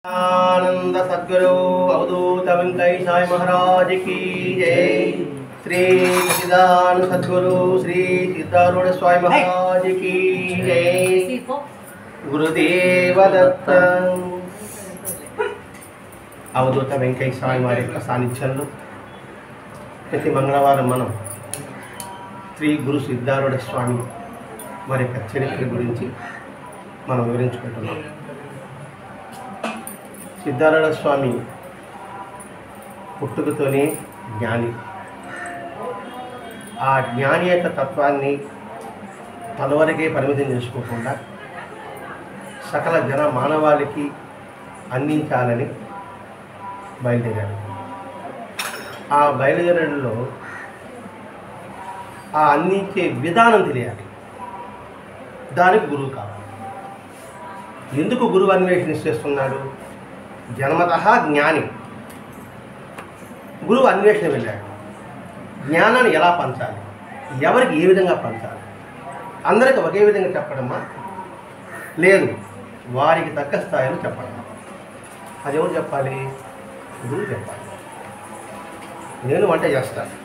आनंद सद्गुरु अवधूत वेंकटेश साई महाराज की जय। श्री सच्चिदानंद सद्गुरु श्री सिद्धारूढ़ स्वामी महाराज की जय। गुरुदेव दत्त। అవధూత వెంకయ్య స్వామి వారి యొక్క సాన్నిధ్యంలో ప్రతి మంగళవారం మనం శ్రీ గురు సిద్ధారూఢ స్వామి వారి యొక్క చరిత్ర గురించి మనం వివరించుకుంటున్నాం. సిద్ధారూఢ స్వామి పుట్టుకతోనే జ్ఞాని. ఆ జ్ఞాని యొక్క తత్వాన్ని తనవరకే పరిమితం చేసుకోకుండా సకల జన మానవాళికి అందించాలని బయలుదేరాడు. ఆ బయలుదేరడంలో ఆ అందించే విధానం తెలియాలి. దానికి గురువు కావాలి. ఎందుకు గురువు అన్వేషణ చేస్తున్నాడు? జన్మతః జ్ఞాని. గురువు అన్వేషణ వెళ్ళాడు. జ్ఞానాన్ని ఎలా పంచాలి, ఎవరికి ఏ విధంగా పంచాలి, అందరికి ఒకే విధంగా చెప్పడమా, లేదు వారికి తగ్గ స్థాయిలో చెప్పడమా? అది ఎవరు చెప్పాలి? గురువు చెప్పాలి. నేను వంట చేస్తాను,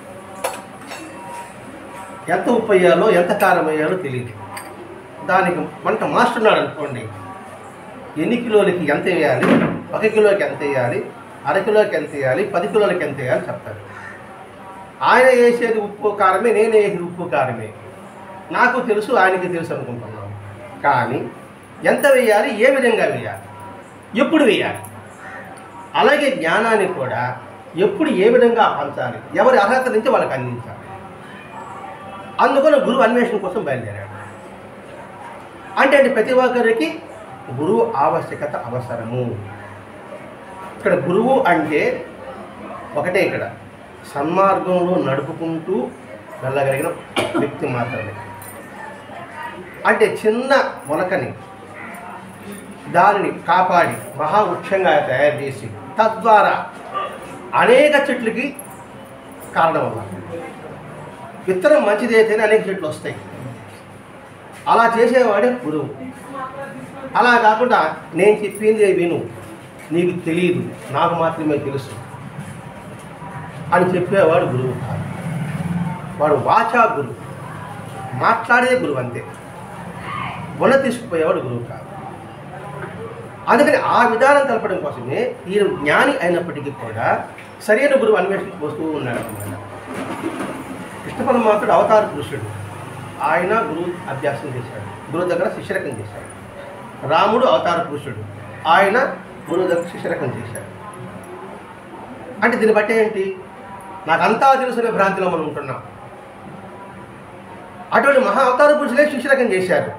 ఎంత ఉప్పు వేయాలో ఎంత కారం వేయాలో తెలియదు. దానికి వంట మాస్టర్ ఉన్నాడు అనుకోండి, ఎన్ని కిలోలకి ఎంత వేయాలి, 1 కిలోకి ఎంత వేయాలి, 1/2 కిలోకి ఎంత వేయాలి, 10 కిలోలకి ఎంత వేయాలి చెప్తాడు. ఆయన వేసేది ఉప్పు కారమే, నేను వేసేది ఉప్పు కారమే. నాకు తెలుసు, ఆయనకి తెలుసు అనుకుంటున్నాను. కానీ ఎంత వేయాలి, ఏ విధంగా వేయాలి, ఎప్పుడు వేయాలి, అలాగే జ్ఞానాన్ని కూడా ఎప్పుడు ఏ విధంగా పంచాలి, ఎవరి అర్హత నుంచి వాళ్ళకి అందించాలి. అందుకని గురువు అన్వేషణ కోసం బయలుదేరాడు. అంటే ప్రతి ఒక్కరికి గురువు ఆవశ్యకత అవసరము. ఇక్కడ గురువు అంటే ఒకటే, ఇక్కడ సన్మార్గంలో నడుపుకుంటూ వెళ్ళగలిగిన వ్యక్తి మాత్రమే. అంటే చిన్న మొలకని దానిని కాపాడి మహావృక్షంగా తయారు చేసి తద్వారా అనేక చెట్లకి కారణం అవ్వాలి. విత్తనం మంచిదైతేనే అనేక చెట్లు వస్తాయి. అలా చేసేవాడే గురువు. అలా కాకుండా నేను చెప్పిందే విను, నీకు తెలియదు, నాకు మాత్రమే తెలుసు అని చెప్పేవాడు గురువు కాదు. వాడు వాచా గురువు, మాట్లాడేదే గురువు అంతే. గుణ తీసుకుపోయేవాడు గురువు కాదు. అందుకని ఆ విధానం తెలపడం కోసమే ఈయన జ్ఞాని అయినప్పటికీ కూడా సరైన గురువు అన్వేషణకు వస్తూ ఉన్నాడు అన్నమాట. కృష్ణ పరమాత్ముడు అవతార పురుషుడు. ఆయన గురువు అభ్యాసం చేశాడు, గురువు దగ్గర శిష్యరకం చేశాడు. రాముడు అవతార పురుషుడు. ఆయన గురువు దగ్గర శిష్యరకం చేశాడు. అంటే దీన్ని బట్టి ఏంటి? నాకంతా తెలుసునే భ్రాంతిలో మనం ఉంటున్నాం. అటువంటి మహా అవతార పురుషులే శిష్యరకం చేశారు.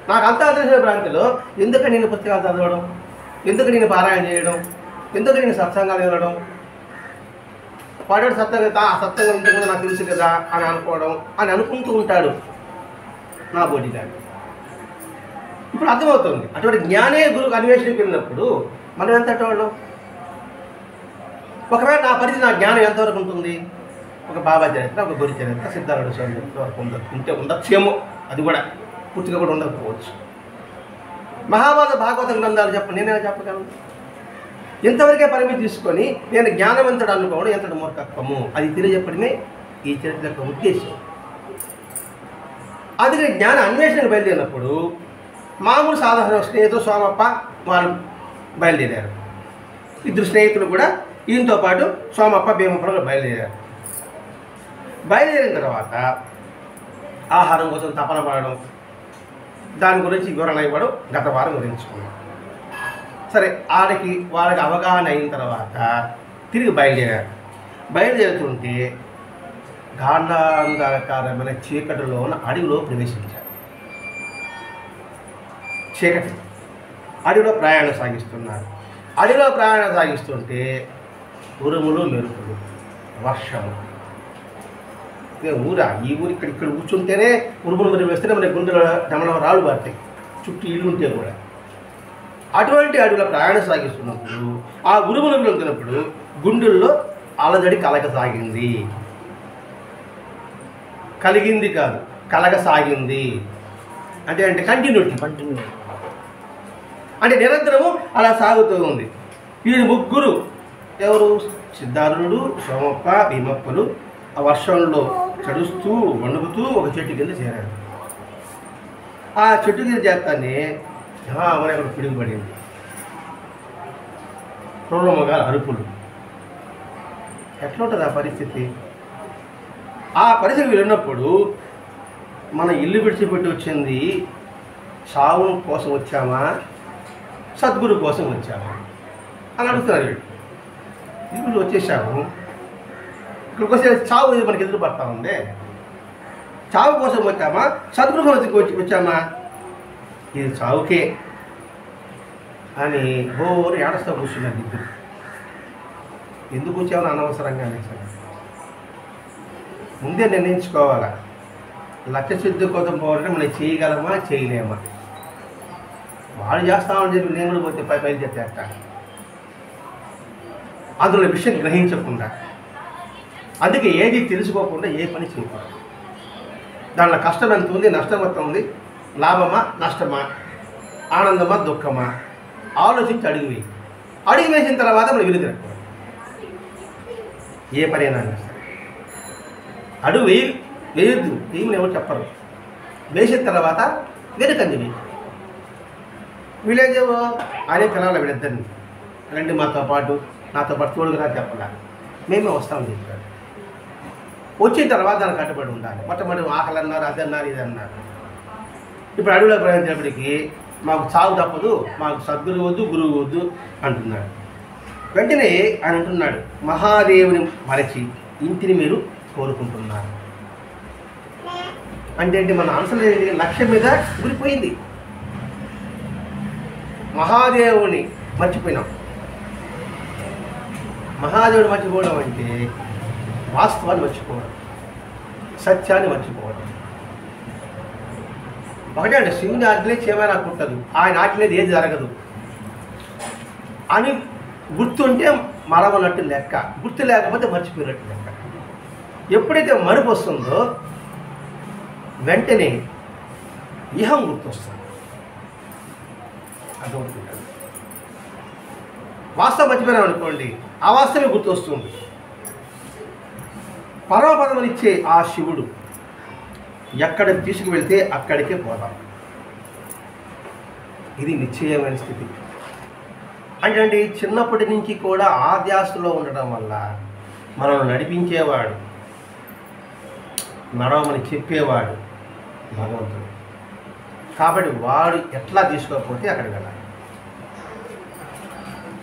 నాకంతా తెలిసిన భ్రాంతిలో ఎందుకు నేను పుస్తకాలు చదవడం, ఎందుకు నేను పారాయణ చేయడం, ఎందుకు నేను సత్సంగాలు వెళ్ళడం, వాడు సత్సంగం ఆ సత్సంగం ఇంతకుముందు నాకు తెలుసు కదా అని అనుకోవడం అని అనుకుంటూ ఉంటాడు నా బోడిగాడు. ఇప్పుడు అర్థమవుతుంది. అటువంటి జ్ఞానే గురువు అన్వేషణకి వెళ్ళినప్పుడు మనం ఎంత అట్టవాళ్ళం? ఒకవేళ నా పరిధి, నా జ్ఞానం ఎంతవరకు ఉంటుంది? ఒక బాబా చరిత్ర, ఒక గురి చరిత్ర, సిద్ధారూఢ స్వామి చరిత్ర వరకు ఉంటే ఉండొచ్చేమో. అది కూడా పూర్తిగా కూడా ఉండకపోవచ్చు. మహాభారత భాగవత గ్రంథాలు నేనే చెప్పగలను. ఎంతవరకే పరిమితి తీసుకొని నేను జ్ఞానవంతుడు అనుకోవడం ఎంతటి మూర్ఖత్వము, అది తెలియజెప్పడమే ఈ చరిత్ర యొక్క ఉద్దేశం. అందుకని జ్ఞాన అన్వేషణకు బయలుదేరినప్పుడు మామూలు సాధారణ స్నేహితులు సోమప్ప వాళ్ళు బయలుదేరారు. 2 స్నేహితులు కూడా ఈయనతో పాటు సోమప్ప భీమప్ప కూడా బయలుదేరారు. బయలుదేరిన తర్వాత ఆహారం కోసం తపన పడడం, దాని గురించి వివరణ ఇవ్వడం గత వారం వివరించుకున్నాం. సరే, వాళ్ళకి అవగాహన అయిన తర్వాత తిరిగి బయలుదేరారు. బయలుదేరుతుంటే గాఢాంధకారమైన చీకటిలో ఉన్న అడవిలో ప్రవేశించారు. చీకటి అడవిలో ప్రయాణం సాగిస్తున్నారు. అడవిలో ప్రయాణం సాగిస్తుంటే ఉరుములు, మెరుపులు, వర్షము. ఊరా ఈ ఊరు ఇక్కడ కూర్చుంటేనే ఉరుములు మెరుపు వేస్తేనే మన గుండెలో దమనం రాళ్ళు పడతాయి, చుట్టూ ఇల్లు ఉంటే కూడా. అటువంటి అడవిలో ప్రయాణం సాగిస్తున్నప్పుడు ఆ ఉరుములు వెళ్తున్నప్పుడు గుండెల్లో అలజడి కలగసాగింది. కలిగింది కాదు, కలగసాగింది. అంటే కంటిన్యూటీ. అంటే నిరంతరము అలా సాగుతూ ఉంది. వీరి ముగ్గురు ఎవరు? సిద్ధార్థుడు, సోమప్ప, భీమప్పలు ఆ వర్షంలో చడుస్తూ వణుకుతూ ఒక చెట్టు కింద చేరారు. ఆ చెట్టు కింద చేస్తానే మన అక్కడ పిడుగుపడింది. క్రూరముగా అరుపులు. ఎట్లా ఉంటుంది ఆ పరిస్థితి? ఆ పరిస్థితి వెళ్ళినప్పుడు మన ఇల్లు విడిచిపెట్టి వచ్చింది సావు కోసం వచ్చామా, సద్గురు కోసం వచ్చామా అని అడుగుతున్నారు. ఇల్లు వచ్చేసాము, ఇక్కడికి వచ్చే చావు మనకి ఎదురు పడతా ఉంది. చావు కోసం వచ్చామా, సద్గురు కోసం వచ్చామా? ఇది చావుకే అని బోరు ఏడస్తా కూర్చున్నారు ఇద్దరు. ఎందుకు వచ్చామని అనవసరంగా అనేసారు. ముందే నిర్ణయించుకోవాలా, లక్ష్య సిద్ధి కోసం పోవాలంటే మనం చేయగలమా చేయలేమా? వాడు చేస్తామని చెప్పి నేను కూడా పోతే పైలు చెప్తాట. అందులో విషయం గ్రహించకుండా, అందుకే ఏది తెలుసుకోకుండా ఏ పని చేయకూడదు. దాంట్లో కష్టం ఎంత ఉంది, నష్టం ఎంత ఉంది, లాభమా నష్టమా, ఆనందమా దుఃఖమా ఆలోచించి అడుగు వేసిన తర్వాత మనం వెలుగురకూడదు. ఏ పనైనా సరే అడుగు వేయొద్దు, ఏమని ఎవరు చెప్పరు. వేసిన తర్వాత వెనుకంది వీళ్ళేదేవో అనే పిల్లలు వీళ్ళిద్దరిని రండి నాతో పాటు తోడుగా చెప్పాల, మేమే వస్తామని చెప్పారు. వచ్చిన తర్వాత దానికి కట్టుబడి ఉండాలి. మొట్టమొదటి ఆకలి అన్నారు, అది అన్నారు, ఇది అన్నారు. ఇప్పుడు అడవిలో ప్రయాణించినప్పటికీ మాకు చావు తప్పదు, మాకు సద్గురు వద్దు, గురువు వద్దు అంటున్నాడు. వెంటనే ఆయన అంటున్నాడు, మహాదేవుని మరచి ఇంటిని మీరు కోరుకుంటున్నారు అంటే ఏంటి? మన ఆన్సర్ ఏంటి? లక్ష్యం మీద ఊరిపోయింది. మహాదేవుని మర్చిపోయినాం. మహాదేవుడు మర్చిపోవడం అంటే వాస్తవాన్ని మర్చిపోవడం, సత్యాన్ని మర్చిపోవడం. ఒకటే అంటే శివుని ఆజ్ఞలే చేయమని అనుకుంటారు, ఆయన ఆజ్ఞలేదు ఏది జరగదు అని గుర్తుంటే మరవనట్టు లెక్క, గుర్తు లేకపోతే మర్చిపోయినట్టు లెక్క. ఎప్పుడైతే మరుపు వస్తుందో వెంటనే ఇహం గుర్తొస్తుంది. అర్థమవుతుంటాడు. వాస్తవం మర్చిపోయినాం అనుకోండి, ఆ వాస్తవమే గుర్తొస్తుంది. పరమపదమనిచ్చే ఆ శివుడు ఎక్కడికి తీసుకువెళ్తే అక్కడికే పోదాం. ఇది నిశ్చయమైన స్థితి. అంటే చిన్నప్పటి నుంచి కూడా ఆ ధ్యాసలో ఉండడం వల్ల మనల్ని నడిపించేవాడు, నడవమని చెప్పేవాడు భగవంతుడు. కాబట్టి వాడు ఎట్లా తీసుకోకపోతే అక్కడికి వెళ్ళాలి.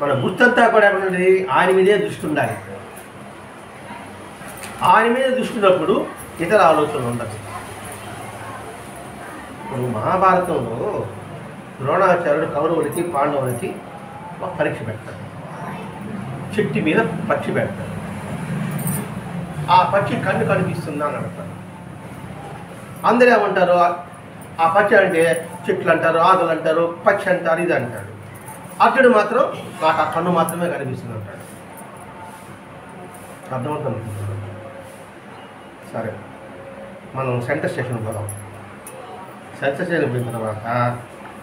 మన గుర్తంతా కూడా ఎక్కడుంది? ఆయన మీదే దృష్టి ఉండాలి. ఆయన మీద దృష్టి ఉన్నప్పుడు ఇతర ఆలోచనలు ఉండదు. ఇప్పుడు మహాభారతంలో ద్రోణాచార్యుడు కౌరవులకి పాండవులకి ఒక పరీక్ష పెడతాడు. చెట్టు మీద పక్షి పెడతాడు. ఆ పక్షి కన్ను కనిపిస్తుందా అని అడతారు. అందరూ ఏమంటారు? ఆ పక్షి అంటే చెట్లు అంటారు, ఆకులు అంటారు, పక్షి అంటారు, ఇది అంటాడు. అతడు మాత్రం నాకు ఆ కన్ను మాత్రమే కనిపిస్తుంది అంటాడు. అర్థమవుతుంది. సరే, మనం సెంటర్ స్టేషన్ పోదాం. సెంటర్ స్టేషన్ పోయిన తర్వాత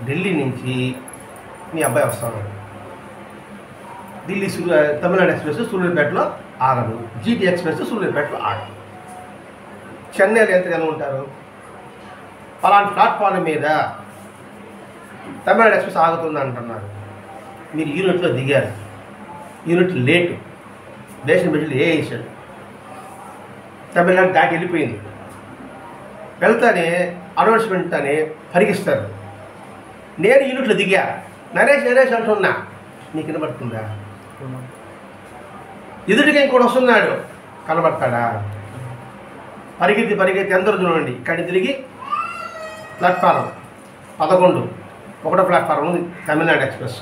ఢిల్లీ నుంచి మీ అబ్బాయి వస్తాను. ఢిల్లీ తమిళనాడు ఎక్స్ప్రెస్ సూళ్ళూరుపేటలో ఆగదు, జీటీ ఎక్స్ప్రెస్ సూళ్ళూరుపేటలో ఆగదు. చెన్నైలో ఎంతగానో ఉంటారు. అలాంటి ప్లాట్ఫామ్ మీద తమిళనాడు ఎక్స్ప్రెస్ ఆగుతుంది అంటున్నారు. మీరు యూనిట్లో దిగారు, యూనిట్ లేటు, దేశం బిడ్డలు ఏ వేసాడు, తమిళనాడు దాటి వెళ్ళిపోయింది. వెళ్తానే అనౌన్స్మెంట్ అని పరిగిస్తారు. నేను యూనిట్లో దిగా, నరేష్ అంటున్నా, నీకు వినబడుతుందా? ఎదుటికి ఇంకోటి వస్తున్నాడు, కనబడతాడా? పరిగెత్తి అందరూ చూడండి. ఇక్కడ తిరిగి ప్లాట్ఫారం 11, ఒకటో ప్లాట్ఫారం తమిళనాడు ఎక్స్ప్రెస్.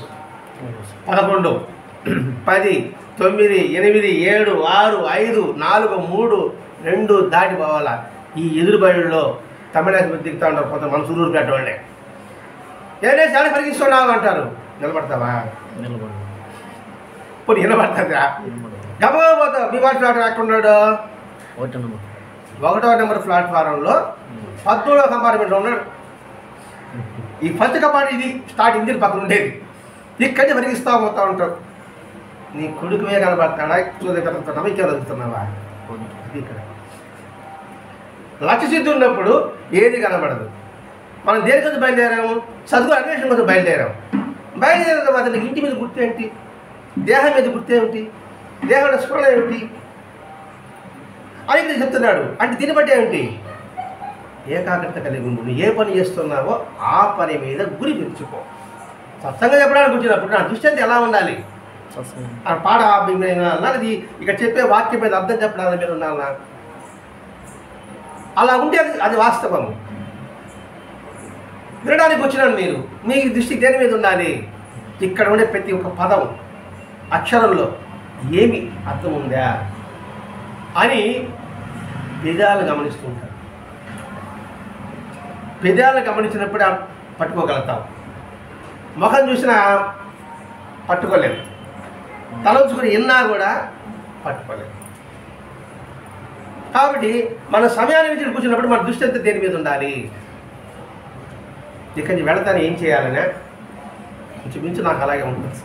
11, 10, 9, 8, 7, 6, 5, 4, 3, 2 దాటి పోవాలా. ఈ ఎదురు బయలులో తమిళనాడు దిగుతూ ఉంటారు కొంత మన సూళ్ళూరుపేట వాళ్ళే. ఏదే చాలా పరిగిస్తున్నావు అంటారు. నిలబడతావా? ఇప్పుడు నిలబడతారా? గబగబా పోతావు. మీ వాటి ప్లాట్ఫారం ఎక్కడున్నాడు? 1వ నెంబర్ ప్లాట్ఫారంలో 13వ కంపార్ట్మెంట్లో ఉన్నాడు. ఈ ఫస్ట్ కంపార్ట్మెంట్ ఇది స్టార్ట్ ఇంజిన్ పక్కన ఉండేది. ఇక్కడి వరిగిస్తూ పోతూ ఉంటావు. నీ కొడుకువే కనబడతాడా, చూడగలుగుతున్నావా, ఇంకా వదులుతున్నావా? ఇక్కడ లక్ష్య సిద్ధి ఉన్నప్పుడు ఏది కనబడదు. మనం దేని కోసం బయలుదేరాము? చదువు అన్వేషణ కోసం బయలుదేరాము. బయలుదేరిన తర్వాత నీకు ఇంటి మీద గుర్తు ఏంటి? దేహం మీద గుర్తు ఏమిటి? దేహంలో స్ఫురణ ఏమిటి అని చెప్తున్నాడు. అంటే దీన్ని బట్టి ఏమిటి? ఏకాగ్రత కలిగి ఉండు. నువ్వు ఏ పని చేస్తున్నావో ఆ పని మీద గురి పెంచుకో. సత్సంగా చెప్పడానికి వచ్చినప్పుడు నా దృష్టి అంతా ఎలా ఉండాలి? ఆ పాట అన్నది ఇక్కడ చెప్పే వాక్యం మీద అర్థం చెప్పడానికి మీరు ఉండాలన్నా అలా ఉంటే అది వాస్తవము. వినడానికి వచ్చినాను మీరు, మీ దృష్టి దేని మీద ఉండాలి? ఇక్కడ ఉండే ప్రతి ఒక్క పదం అక్షరంలో ఏమి అర్థం ఉందా అని పెదాలు గమనిస్తూ ఉంటారు. పెదాలు గమనించినప్పుడు పట్టుకోగలుగుతాం. ముఖం చూసినా పట్టుకోలేము. తలంచుకుని విన్నా కూడా పట్టుకోలేము. కాబట్టి మన సమయాన్ని విడిచి కూర్చున్నప్పుడు మన దృష్టి అంతా దేని మీద ఉండాలి? ఇక్కడి నుంచి వెళతాను ఏం చేయాలనే మించు నాకు అలాగే ఉంటుంది.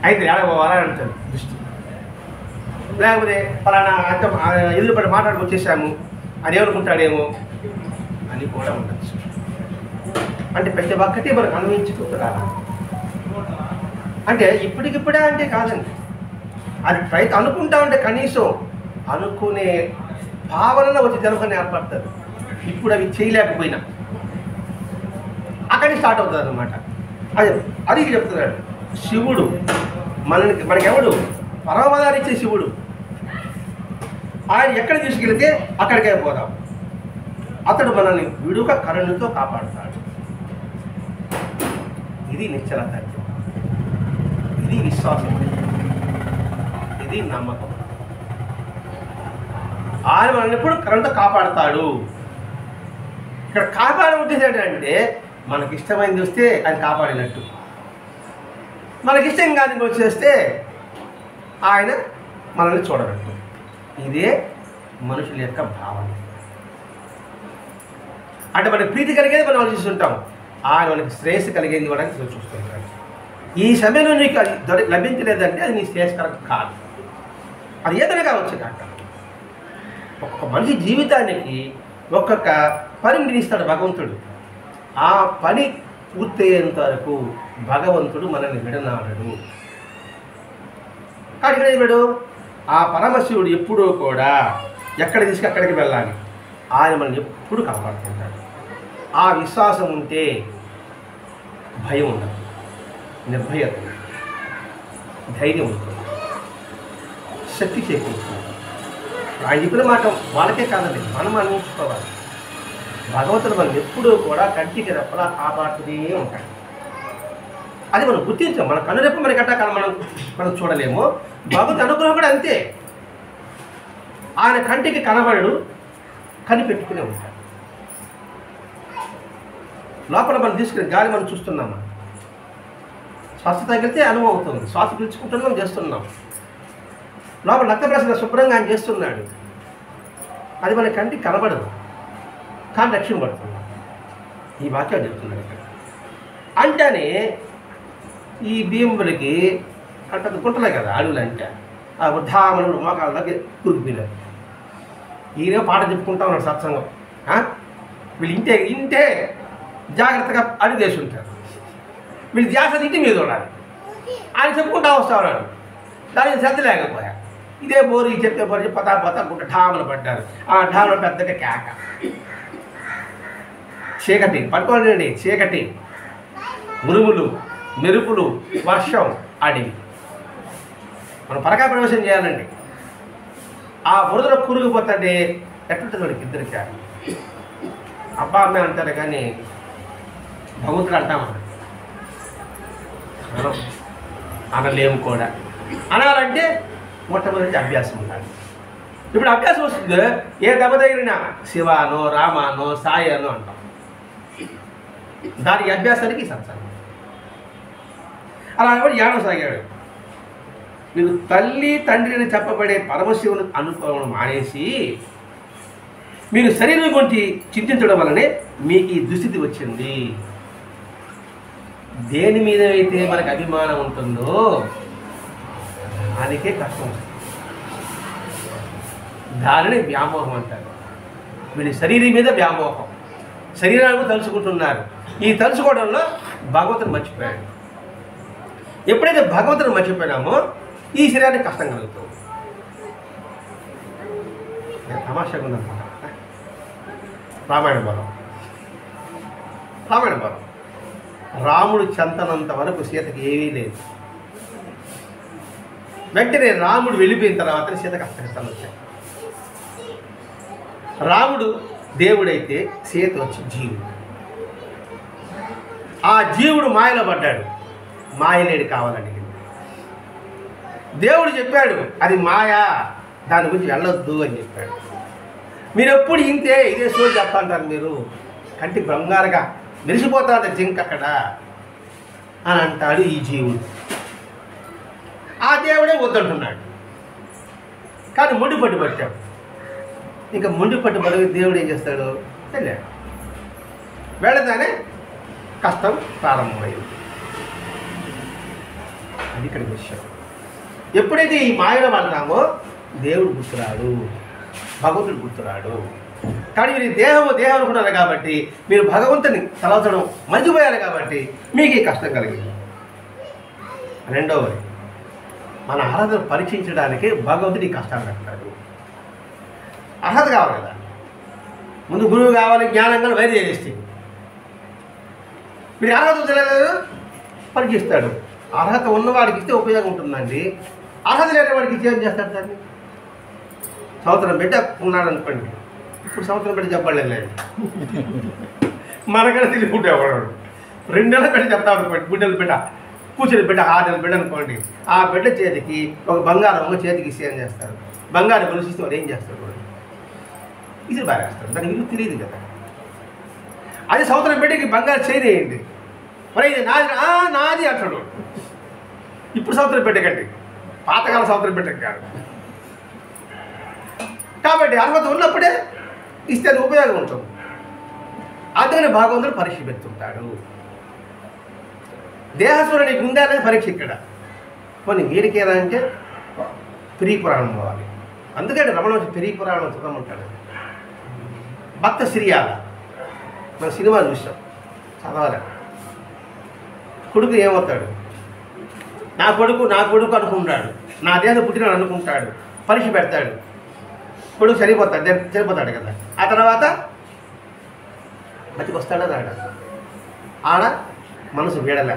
అయితే ఏడవాలని అంటాను దృష్టి. లేకపోతే ఫలానా అంత ఎదురుపడి మాట్లాడుకొచ్చేసాము అని ఏమనుకుంటాడేమో అని కూడా ఉండొచ్చు. అంటే ప్రతి ఒక్కటి మనకు అన్వయించుకుంటున్నా. అంటే ఇప్పటికిప్పుడే అంటే కాదండి, అది ప్రయత్నం అనుకుంటా ఉంటే కనీసం అనుకునే భావనలో వచ్చి జనపని ఏర్పడుతుంది. ఇప్పుడు అవి చేయలేకపోయినా అక్కడి స్టార్ట్ అవుతుంది అన్నమాట. అది చెప్తున్నాడు శివుడు మనకెవడు? పరమపదాన్ని ఇచ్చే శివుడు. ఆయన ఎక్కడ తీసుకెళ్తే అక్కడికే పోదాం. అతడు మనల్ని విడుక కరుణతో కాపాడుతాడు. ఇది నిశ్చలత, ఇది విశ్వాసం, ఇది నమ్మకం. ఆయన మనల్ని ఎప్పుడు కరుణతో కాపాడుతాడు. ఇక్కడ కాపాడే ఉద్దేశం ఏంటంటే మనకి ఇష్టమైంది వస్తే ఆయన కాపాడినట్టు, మనకిష్టం కాని వచ్చేస్తే ఆయన మనల్ని చూడనట్టు. ఇదే మనుషుల యొక్క భావన. అంటే మనకి ప్రీతి కలిగేది మనం ఆలోచిస్తుంటాం, ఆయన మనకి శ్రేయస్సు కలిగేది కూడా చూస్తుంటాడు. ఈ సమయంలో నీకు అది లభించలేదంటే అది నీ శ్రేయస్కరం కాదు. అది ఏదైనా కావచ్చు కాక. ఒక్కొక్క మనిషి జీవితానికి ఒక్కొక్క పనిని ఇస్తాడు భగవంతుడు. ఆ పని పూర్తయ్యేంత వరకు భగవంతుడు మనల్ని విడనాడడు. కానీ ఇక్కడ ఆ పరమశివుడు ఎప్పుడూ కూడా ఎక్కడ తీసుకు అక్కడికి వెళ్ళాలి. ఆయన మనల్ని ఎప్పుడు కాపాడుతుంటాడు. ఆ విశ్వాసం ఉంటే భయం ఉండదు, నిర్భయత, ధైర్యం ఉంటుంది, శక్తి చేకూరుతుంది. ఆయన చెప్పిన మాట వాళ్ళకే కాదండి, మనం అనిపించుకోవాలి. భగవంతుడు మనం ఎప్పుడూ కూడా కంటికి రెప్పలా కాపాడుతూనే ఉంటాడు. అది మనం గుర్తించాం. మన కనురెప్ప మనకి అట్టా మనం చూడలేము. భగవంతుడి అనుగ్రహం కూడా అంతే. ఆయన కంటికి కనబడు, కనిపెట్టుకునే ఉంటాడు. లోపల మనం తీసుకునే గాలి మనం చూస్తున్నామా? శ్వాస తగిలితే అనుభవం అవుతుంది. శ్వాస పీల్చుకుంటున్నాం, చేస్తున్నాం. లోపల రక్త ప్రసరణ శుభ్రంగా ఆయన చేస్తున్నాడు. అది మన కంటికి కనబడదు, కానీ రక్షణ పడుతుంది. ఈ వాక్యాలు చెప్తున్నాడు ఇక్కడ. అంటేనే ఈ భీములకి అంటే గుంటలే కదా అడవులు అంటే, ఆ వృద్ధామనుడు మోకాళ్ళ దగ్గర కూరుకుపోయినారు. ఈయన పాట చెప్పుకుంటా ఉన్నాడు సత్సంగం. వీళ్ళు ఇంటే జాగ్రత్తగా అడుగేసి ఉంటారు. వీళ్ళు జాగ్రత్త ఇంటి మీద ఉండాలి. ఆయన చెప్పుకుంటా వస్తా ఉన్నాడు. దానికి శ్రద్ధ లేకపోయా ఇదే బోరు ఈ చెప్పే బోరు పతా గుంట ఠామలు పడ్డారు. ఆ ఠామలు పెద్దగా కేక, చీకటి పట్టుకోండి, చీకటి, ఉరుములు, మెరుపులు, వర్షం, అడవి. మనం పరకాయ ప్రవేశం చేయాలండి. ఆ బురదలో కూరుకుపోతుంటే ఎట్లుంటుంది వాడికి ఇద్దరికి? అబ్బా అమ్మే అంటారు కానీ భగవంతుడు అంటామన్నా అనలేము కూడా. అనాలంటే మొట్టమొదటి అభ్యాసం ఉండాలి. ఇప్పుడు అభ్యాసం వస్తుంది, ఏ దెబ్బ తగిలినా శివానో రామానో సాయనో అంటాం. దానికి అభ్యాసానికి సత్సంగం. అలా కూడా ఏడవసాగాడు. మీరు తల్లి తండ్రిని చెప్పబడే పరమశివుని అనుకోవడం మానేసి మీరు శరీరం గురించి చింతించడం వల్లనే మీకు ఈ దుస్థితి వచ్చింది. దేని మీద అయితే మనకు అభిమానం ఉంటుందో దానికే కష్టం వస్తుంది. దానిని వ్యామోహం అంటారు. వీడి శరీరం మీద వ్యామోహం, శరీరాన్ని తలుచుకుంటున్నారు. ఈ తలుచుకోవడంలో భగవంతుని మర్చిపోయాడు. ఎప్పుడైతే భగవంతుని మర్చిపోయినామో ఈ శరీరానికి కష్టం కలుగుతుంది. తమాషాగా ఉందన్నమాట. రామాయణ బలం రాముడు చెంతనంత వరకు సీతకి ఏమీ లేదు. వెంటనే రాముడు వెళ్ళిపోయిన తర్వాత సీతకు కష్టాలు వచ్చాయి. రాముడు దేవుడైతే సీత వచ్చి జీవుడు. ఆ జీవుడు మాయలో పడ్డాడు. మాయలేడు కావాలని దేవుడు చెప్పాడు, అది మాయా, దాని గురించి వెళ్ళొద్దు అని చెప్పాడు. మీరు ఎప్పుడు ఇంతే ఇదే సోది చెప్తా అంటారు. మీరు కంటి బంగారుగా మెరిసిపోతాడు జింక్ అక్కడ అని అంటాడు ఈ జీవుడు. ఆ దేవుడే వద్దంటున్నాడు. కానీ మొండి పట్టు పట్టాడు. ఇంకా మొండి పట్టు పడి దేవుడు ఏం చేస్తాడు వెళ్ళాడు. వెళ్ళగానే కష్టం ప్రారంభమైంది. అది ఇక్కడ విషయం. ఎప్పుడైతే ఈ మాయలో పడతామో దేవుడు గుర్తురాడు, భగవంతుడు గుర్తురాడు. కానీ మీరు దేహం అనుకున్నారు కాబట్టి మీరు భగవంతుని తలవచడం మర్చిపోయారు కాబట్టి మీకు ఈ కష్టం కలిగింది. రెండవది, మన అర్హతను పరీక్షించడానికి భగవంతుడు ఈ కష్టాలు పెడతాడు. అర్హత కావాలి కదా, ముందు గురువు కావాలి, జ్ఞానం కానీ వైద్య చేస్తే మీరు అర్హత తెలియలేదు పరీక్షిస్తాడు. అర్హత ఉన్నవాడికి ఇస్తే ఉపయోగం ఉంటుందండి. అర్హత లేని వాడికి ఇచ్చి ఏం చేస్తాడు దాన్ని? సంవత్సరం బిడ్డ ఉన్నాడు అనుకోండి, ఇప్పుడు సంవత్సరం బిడ్డ చెప్పలేదు, మనకన్నా తెలియకుంటేవాడు 2 నెలల బిడ్డ చెప్తాడు అనుకోండి. బిడ్డలు బిడ్డ కూర్చొని బిడ్డ 6 నెలల బిడ్డ అనుకోండి. ఆ బిడ్డ చేతికి ఒక బంగారం ఒక చేతికి ఇస్తే ఏం చేస్తారు? బంగారం కొలిసిస్తే వాడు ఏం చేస్తాడు? ఇది బాగా వేస్తాడు. దానికి ఇల్లు తెలియదు కదా. అది సంవత్సరం బిడ్డకి బంగారు చేయనేయండి, మరి ఇది నాది నాది అంటాడు. ఇప్పుడు సంవత్సరం బిడ్డకండి, పాతకాల సంవత్సరం బిడ్డకి కాదు. కాబట్టి అర్హత ఉన్నప్పుడే ఇస్తే అది ఉపయోగం ఉంటుంది. అందుకని భగవంతుడు పరీక్ష పెడుతుంటాడు. దేహస్వరం నీకు ఉందా అనేది పరీక్ష ఇక్కడ. కొన్ని వీరికేదా అంటే పిరి పురాణం పోవాలి. అందుకని రమణ పిరి పురాణం చదవమంటాడు. భక్త సిరియాల మన సినిమా చూసాం, చదవాలి. కొడుకు ఏమవుతాడు? నా కొడుకు అనుకుంటాడు, నా దేహం పుట్టినాడు అనుకుంటాడు, పరీక్ష పెడతాడు. కొడుకు చనిపోతాడు కదా. ఆ తర్వాత బతికి వస్తాడా రాడా? ఆడ మనసు వీడలే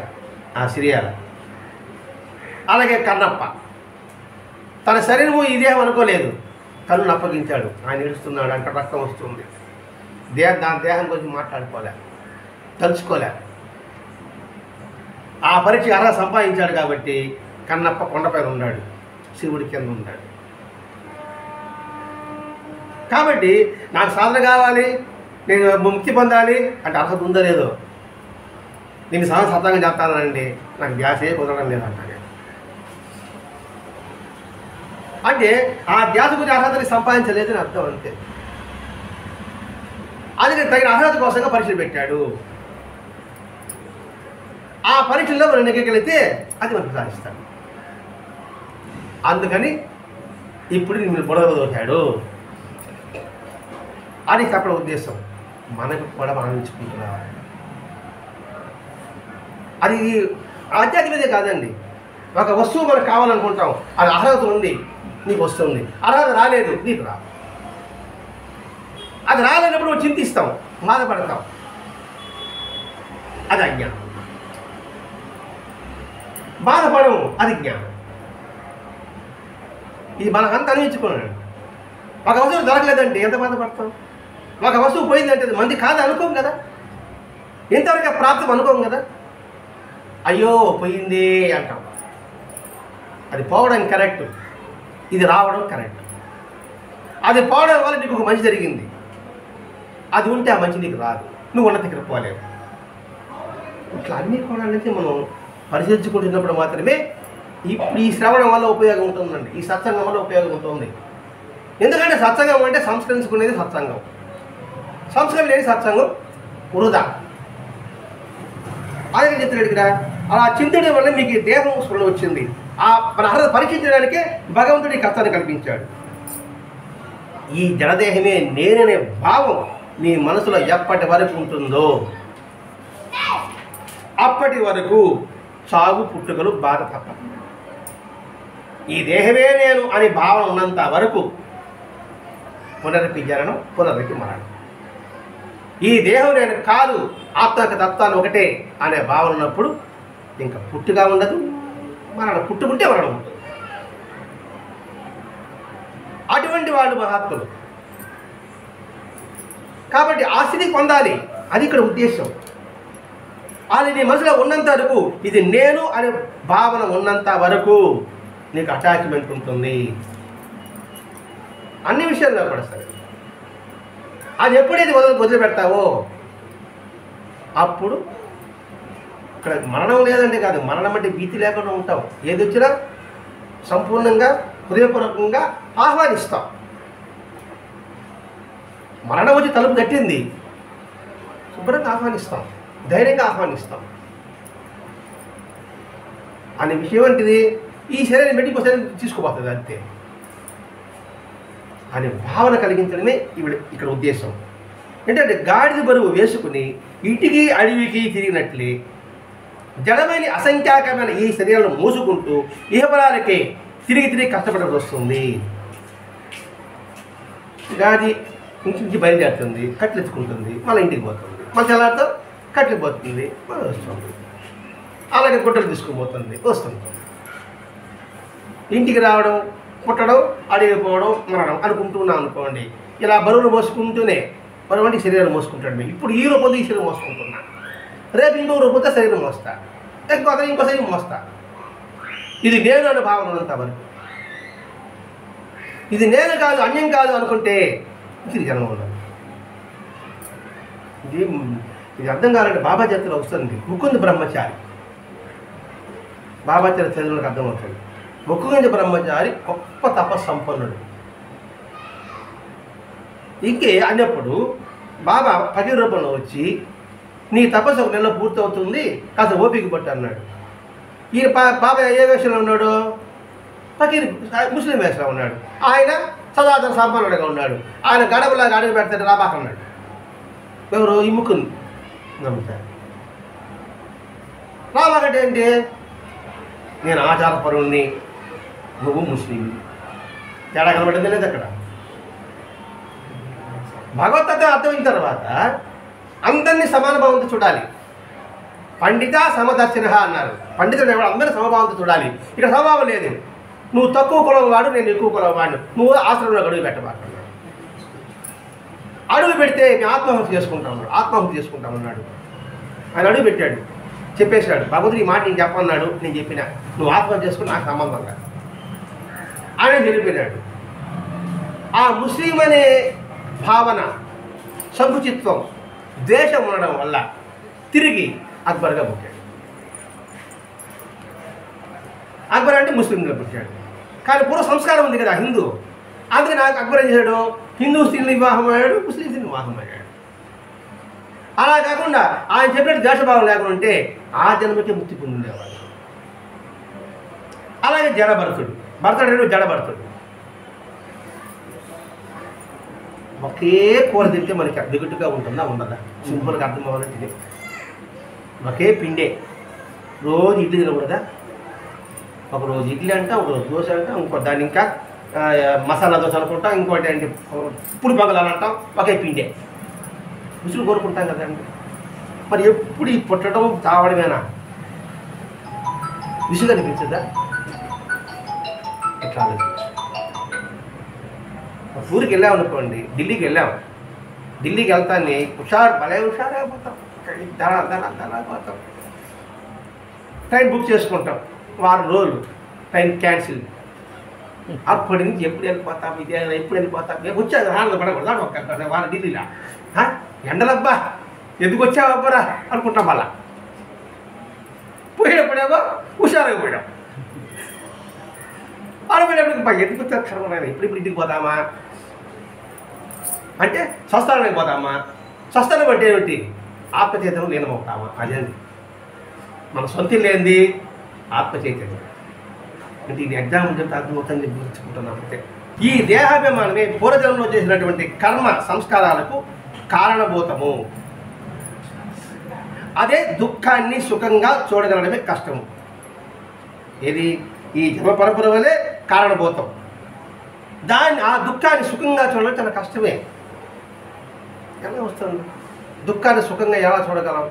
ఆ సిరియాల. అలాగే కన్నప్ప తన శరీరము ఈ దేహం అనుకోలేదు, కన్నును అప్పగించాడు. ఆయన ఏడుస్తున్నాడు, అంట రక్తం వస్తుంది. దాని దేహం గురించి మాట్లాడుకోలే, తలుచుకోలే. ఆ పరీక్ష అర్హత సంపాదించాడు కాబట్టి కన్నప్ప కొండపైన ఉన్నాడు, శివుడి కింద ఉన్నాడు. కాబట్టి నాకు సాధన కావాలి, నేను ముక్తి పొందాలి అంటే అర్హత ఉందో లేదో. నేను సతంగా చెప్తానండి, నాకు ధ్యాసే కుదరడం లేదంటాను. అంటే ఆ ధ్యాస గురించి అర్హతని సంపాదించలేదని అర్థం, అంతే. అది తగిన అర్హత కోసంగా పరీక్షలు పెట్టాడు. ఆ పరీక్షల్లో మనం నెగ్గగలిగితే అది మనకు సాధిస్తాడు. అందుకని ఇప్పుడు మిమ్మల్ని బుడగలు దోశాడు అని చెప్పడం ఉద్దేశం. మనకు కూడా మనం ఇచ్చుకుంటున్నాం. అది ఆధ్యాత్మికతే కాదండి. ఒక వస్తువు మనకు కావాలనుకుంటాం, అది అర్హత ఉంది, నీకు వస్తుంది. అర్హత రాలేదు, నీకు రా. అది రాలేనప్పుడు మనం చింతిస్తాం, బాధపడతాం. అది అజ్ఞానం. బాధపడము, అది జ్ఞానం. ఇది మనకంతా అనిపించుకున్నాడు. ఒక వస్తువు దొరకలేదంటే ఎంత బాధపడతాం? ఒక వస్తువు పోయిందంటే మంది కాదు అనుకోం కదా, ఇంతవరకు ప్రాప్తం అనుకోం కదా. అయ్యో పోయింది అంటాం. అది పోవడం కరెక్ట్, ఇది రావడం కరెక్ట్. అది పోవడం వల్ల నీకు ఒక మంచి జరిగింది, అది ఉంటే ఆ మంచి నీకు రాదు, నువ్వు ఉన్నత దగ్గర పోలేవు. ఇట్లా అన్ని కోణాల నుంచి మనం పరిశీలించుకుంటున్నప్పుడు మాత్రమే ఈ శ్రవణం వల్ల ఉపయోగం ఉంటుందండి, ఈ సత్సంగం వల్ల ఉపయోగం ఉంటుంది. ఎందుకంటే సత్సంగం అంటే సంస్కరించుకునేది సత్సంగం, సంస్కరణ లేని సత్సంగం వృధా. అలాగే చెప్తున్నాడు ఇక్కడ. అలా చింతడం వల్ల మీకు ఈ దేహం స్ఫురణ వచ్చింది. ఆ మన అర్హత పరీక్షించడానికే భగవంతుడి ఈ కష్టాన్ని కల్పించాడు. ఈ జడదేహమే నేననే భావం నీ మనసులో ఎప్పటి వరకు ఉంటుందో అప్పటి వరకు సాగు పుట్టుకలు బాధ తప్ప. ఈ దేహమే నేను అనే భావన ఉన్నంత వరకు పునరపి జననం, పునరపి మరణం. ఈ దేహం నేను కాదు, ఆత్మక తత్వాన్ని ఒకటే అనే భావన ఉన్నప్పుడు ఇంకా పుట్టుగా ఉండదు, మరణం. పుట్టుకుంటే మరణం ఉంటుంది. అటువంటి వాళ్ళు మహాత్ములు. కాబట్టి ఆ స్థితి పొందాలి, అది ఇక్కడ ఉద్దేశం. అది నీ మనసులో ఉన్నంత వరకు, ఇది నేను అనే భావన ఉన్నంత వరకు నీకు అటాచ్మెంట్ ఉంటుంది అన్ని విషయాల్లో కూడా. సరే, అది ఎప్పుడైతే వదిలిపెడతావో అప్పుడు ఇక్కడ మరణం లేదంటే కాదు, మరణం అంటే భీతి లేకుండా ఉంటాం. ఏది వచ్చినా సంపూర్ణంగా హృదయపూర్వకంగా ఆహ్వానిస్తాం. మరణం వచ్చి తలుపు తట్టింది, శుభ్రంగా ఆహ్వానిస్తాం, ధైర్యంగా ఆహ్వానిస్తాం. అనే విషయం ఏంటిది? ఈ శరీరం పెట్టి ఇంకో శరీరం తీసుకుపోతుంది అంతే అనే భావన కలిగించడమే ఇక్కడ ఉద్దేశం. ఏంటంటే గాడిద బరువు వేసుకుని ఇంటికి అడవికి తిరిగినట్లే జడమైన అసంఖ్యాకమైన ఈ శరీరాలను మోసుకుంటూ ఇహపరాలకే తిరిగి కష్టపడాల్సి వస్తుంది. గాడి ఇంటికి బయలుదేరుతుంది, కట్టెత్తుకుంటుంది, మళ్ళీ ఇంటికి పోతుంది, మళ్ళీ తెల్లారితో కట్టెలు పోతుంది, మళ్ళీ వస్తుంది. అలాగే గుట్టలు తీసుకుపోతుంది, వస్తుంది. ఇంటికి రావడం, పుట్టడం, అడిగిపోవడం, మరణం అనుకుంటున్నాం అనుకోండి. ఇలా బరువులు మోసుకుంటూనే బరువు అంటే శరీరం మోసుకుంటాడు. మేము ఇప్పుడు ఈ రూపంతో ఈ శరీరం మోసుకుంటున్నాను, రేపు ఇంకో రూపంతో శరీరం మోస్తా, ఇంకో శరీరం మోస్తా. ఇది నేను అనే భావన ఉన్నంత వరకు. ఇది నేను కాదు, అన్యం కాదు అనుకుంటే ఇది జనం ఉండదు. ఇది అర్థం కావాలంటే బాబా చరిత్రలో వస్తుంది. ముకుంద్ బ్రహ్మచారి, బాబా చరిత్ర చదువులకు అర్థమవుతుంది. ముకుంద్ బ్రహ్మచారి గొప్ప తపస్సంపన్నుడు. ఇంకే అన్నప్పుడు బాబా పది రూపంలో వచ్చి నీ తపస్సు ఒక నెలలో పూర్తవుతుంది, కాస్త ఓపిక పట్టు అన్నాడు. ఈయన బాబా ఏ వేషంలో ఉన్నాడు? ఫకీర్ ముస్లిం వేషంలో ఉన్నాడు. ఆయన సదాచార సంపన్నుడిగా ఉన్నాడు. ఆయన గడపలాగా అడుగు పెడతాడు, రాబాకన్నాడు. ఎవరు? ఈ ముకుంద్ బ్రహ్మచారి. రాబాకంటే ఏంటి? నేను ఆచారపరుణ్ణి, నువ్వు ముస్లిం. తేడా కనబడింది లేదు అక్కడ. భగవద్గీత అర్థమైన తర్వాత అందరినీ సమాన భావంతో చూడాలి. పండిత సమదర్శన అన్నారు. పండితుడు ఎవరు? అందరూ సమభావంతో చూడాలి. ఇక్కడ సమభావం లేదు. నువ్వు తక్కువ కులం వాడు, నేను ఎక్కువ కులం వాడు, నువ్వు ఆశ్రమంలో అడుగు పెట్టబాకన్నాడు. అడుగు పెడితే మేము ఆత్మహత్య చేసుకుంటామన్నాడు. ఆయన అడుగు పెట్టాడు, చెప్పేశాడు. భగవంతుడు ఈ మాట నేను చెప్పన్నాడు, నేను చెప్పిన, నువ్వు ఆత్మహత్య చేసుకుని నాకు సంబంధం కాదు ఆయన తెలిపినాడు. ఆ ముస్లిం అనే భావన, సంకుచిత్వం, ద్వేషం ఉండడం వల్ల తిరిగి అక్బర్గా పుట్టాడు. అక్బర్ అంటే ముస్లింగా పుట్టాడు. కానీ పూర్వ సంస్కారం ఉంది కదా హిందూ. అందుకే నాకు అక్బర్ ఏం చేశాడు? హిందూ స్త్రీని వివాహం అయ్యాడు, ముస్లిం స్త్రీని వివాహం అయ్యాడు. అలా కాకుండా ఆయన చెప్పినట్టు ద్వేషభావం లేకుండా ఉంటే ఆ జన్మకే ముక్తి పొందేవాడు. అలాగే జడభరతుడు, భరతుడు జడభరతుడు. ఒకే కూర తింటే మనకి అడ్డుగుట్టుగా ఉంటుందా ఉండదా? సింపుల్గా అర్థం అవ్వాలంటే ఒకే పిండే రోజు ఇడ్లీ తినకూడదా? ఒకరోజు ఇడ్లీ అంట, ఒకరోజు దోశ అంట, ఇంకో దాన్ని ఇంకా మసాలా దోశ అనుకుంటాం, ఇంకోటి అంటే పుడి పొంగలాలు అంటాం. ఒకే పిండే రుచులు కోరుకుంటాం కదండి. మరి ఎప్పుడు ఈ పుట్టడం తావడమేనా? విసుగు అనిపించదా? ఎట్లా ఆలోచించు. ఊరికి వెళ్ళామనుకోండి, ఢిల్లీకి వెళ్ళాము. ఢిల్లీకి వెళ్తాన్ని భలే హుషారైపోతాం, పోతాం. ట్రైన్ బుక్ చేసుకుంటాం, వారం రోజులు ట్రైన్ క్యాన్సిల్. అప్పటి నుంచి ఎప్పుడు వెళ్ళిపోతాం, ఎప్పుడు వెళ్ళిపోతాం. మేము వచ్చాను ఆనందపడకూడదు. ఒక్క వారం ఢిల్లీలో ఎండలబ్బా ఎందుకు వచ్చావు అబ్బరా అనుకుంటాం. మళ్ళా పోయేటప్పుడేమో హుషారైపోయాం. ఆడపోయేటప్పుడు ఎందుకు వచ్చారు కర్మనాయన, ఇప్పుడు ఇంటికి పోతామా అంటే స్వస్థానానికి పోతామా? స్వస్థానం అంటే ఏమిటి? ఆత్మచేతనం లీనమవుతామా? అదేంటి మన సొంత ఇల్లు ఏంది? ఆత్మ చైతన్యం. అంటే ఇది ఎగ్జాంపుల్ చెప్తే అర్థమవుతుంది గుర్తుంచుకుంటున్నాం అంతే. ఈ దేహాభిమానమే పూర్వజన్మలో చేసినటువంటి కర్మ సంస్కారాలకు కారణభూతము. అదే దుఃఖాన్ని సుఖంగా చూడగలడమే కష్టము. ఏది? ఈ జన్మ పరంపర వల్లే కారణభూతం. ఆ దుఃఖాన్ని సుఖంగా చూడడం చాలా కష్టమే. ఎలా వస్తుంది? దుఃఖాన్ని సుఖంగా ఎలా చూడగలం?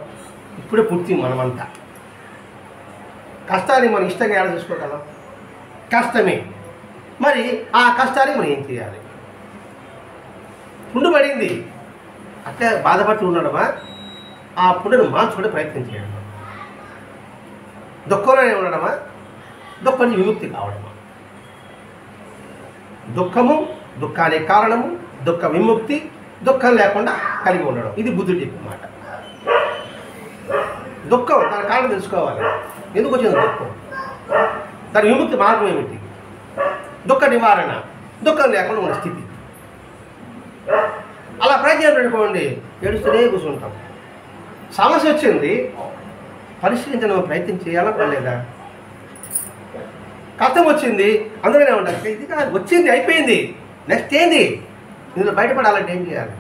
ఇప్పుడే పుట్టి మనమంతా. కష్టాన్ని మనం ఇష్టంగా ఎలా చూసుకోగలం? కష్టమే. మరి ఆ కష్టాన్ని మనం ఏం చేయాలి? పుండు పడింది, అట్లా బాధపడుతూ ఉండడమా? ఆ పుండును మార్చుకునే ప్రయత్నం చేయడం. దుఃఖంలోనే ఉండడమా? దుఃఖం నుంచి విముక్తి కావడమా? దుఃఖము, దుఃఖానికి కారణము, దుఃఖ విముక్తి, దుఃఖం లేకుండా కలిగి ఉండడం. ఇది బుద్ధుడు చెప్పిన మాట. దుఃఖం దాని కారణం తెలుసుకోవాలి. ఎందుకు వచ్చింది దుఃఖం? దాని విముక్తి మార్గం ఏమిటి? దుఃఖ నివారణ, దుఃఖం లేకుండా ఉన్న స్థితి. అలా ప్రయత్నం పెట్టుకోండి, ఏడుస్తూనే కూర్చుంటాం. సమస్య వచ్చింది, పరిష్కరించడం ప్రయత్నం చేయాలా పర్లేదా? కష్టం వచ్చింది, అందులోనే ఉండాలి. ఇది కాదు, వచ్చింది అయిపోయింది, నెక్స్ట్ ఏంది? ఇందులో బయటపడాలంటే ఏం చేయాలి?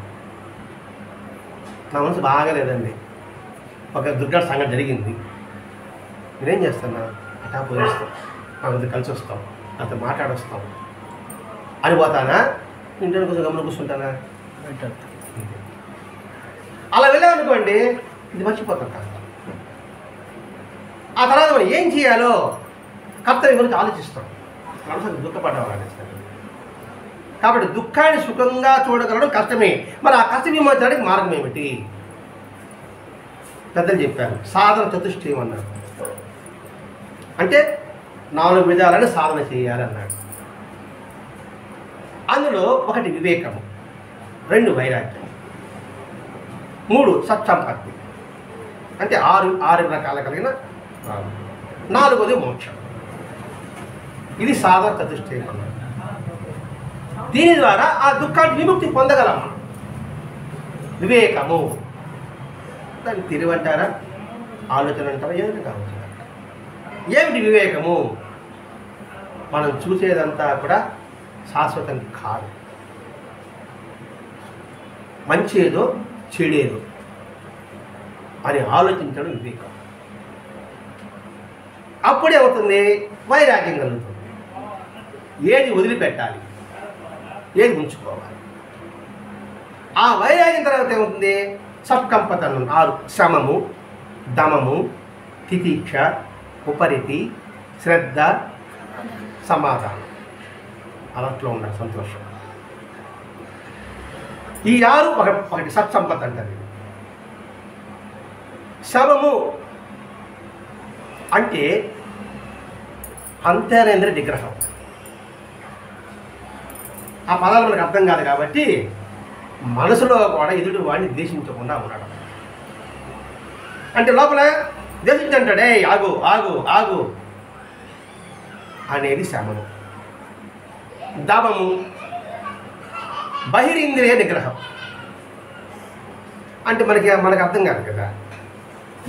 నా మనసు బాగాలేదండి, ఒక దుర్ఘట సంఘటన జరిగింది, నేనేం చేస్తున్నా? అటా పోయిస్తాం, నా కలిసి వస్తాం, నాతో మాట్లాడొస్తాం అని పోతానా? ఇంట్లో కొంచెం గమనం కూర్చుంటానా? అలా వెళ్ళామనుకోండి, ఇది మర్చిపోతాం కాస్త. ఆ తర్వాత మనం ఏం చేయాలో కర్తవ్యం గురించి ఆలోచిస్తాం. మనసు దుఃఖపడ్డామనిస్తాం. కాబట్టి దుఃఖాన్ని సుఖంగా చూడగలడం కష్టమే. మరి ఆ కష్టం విమోచడానికి మార్గం ఏమిటి? పెద్దలు చెప్పారు, సాధన చతుష్టయం అన్నారు. అంటే 4 విధాలను సాధన చేయాలన్నాడు. అందులో 1 వివేకము, 2 వైరాగ్యం, 3 సత్సంపత్తి, అంటే 6 రకాల కలిగిన 4వది మోక్షం. ఇది సాధన చతుష్టయం అన్నాడు. దీని ద్వారా ఆ దుఃఖాన్ని విముక్తి పొందగలము. వివేకము దాన్ని తిరివంటారా, ఆలోచన అంటారా, ఏమిటి కావచ్చు? ఏమిటి వివేకము? మనం చూసేదంతా కూడా శాశ్వతం కాదు. మంచేదో చెడేదో అని ఆలోచించడం వివేకం. అప్పుడే అవుతుంది వైరాగ్యం కలుగుతుంది. ఏది వదిలిపెట్టాలి, ఏది ఉంచుకోవాలి. ఆ వైరాగ్యం తర్వాత ఏమవుతుంది? సత్కంపతనం 6: శమము, దమము, తితీక్ష, ఉపరితి, శ్రద్ధ, సమాధానం. అలట్లో ఉండాలి, సంతోషం. ఈ 6 ఒకటి సత్సంపత్ అంటారు. శమము అంటే అంతరేంద్ర నిగ్రహం. ఆ పదాలు మనకు అర్థం కాదు కాబట్టి మనసులో కూడా ఎదుటి వాడిని ద్వేషించకుండా ఉండడం. అంటే లోపల ద్వేషించంటాడే, ఆగు ఆగు ఆగు అనేది శమము. దమము బహిరింద్రియ నిగ్రహం. అంటే మనకు అర్థం కాదు కదా,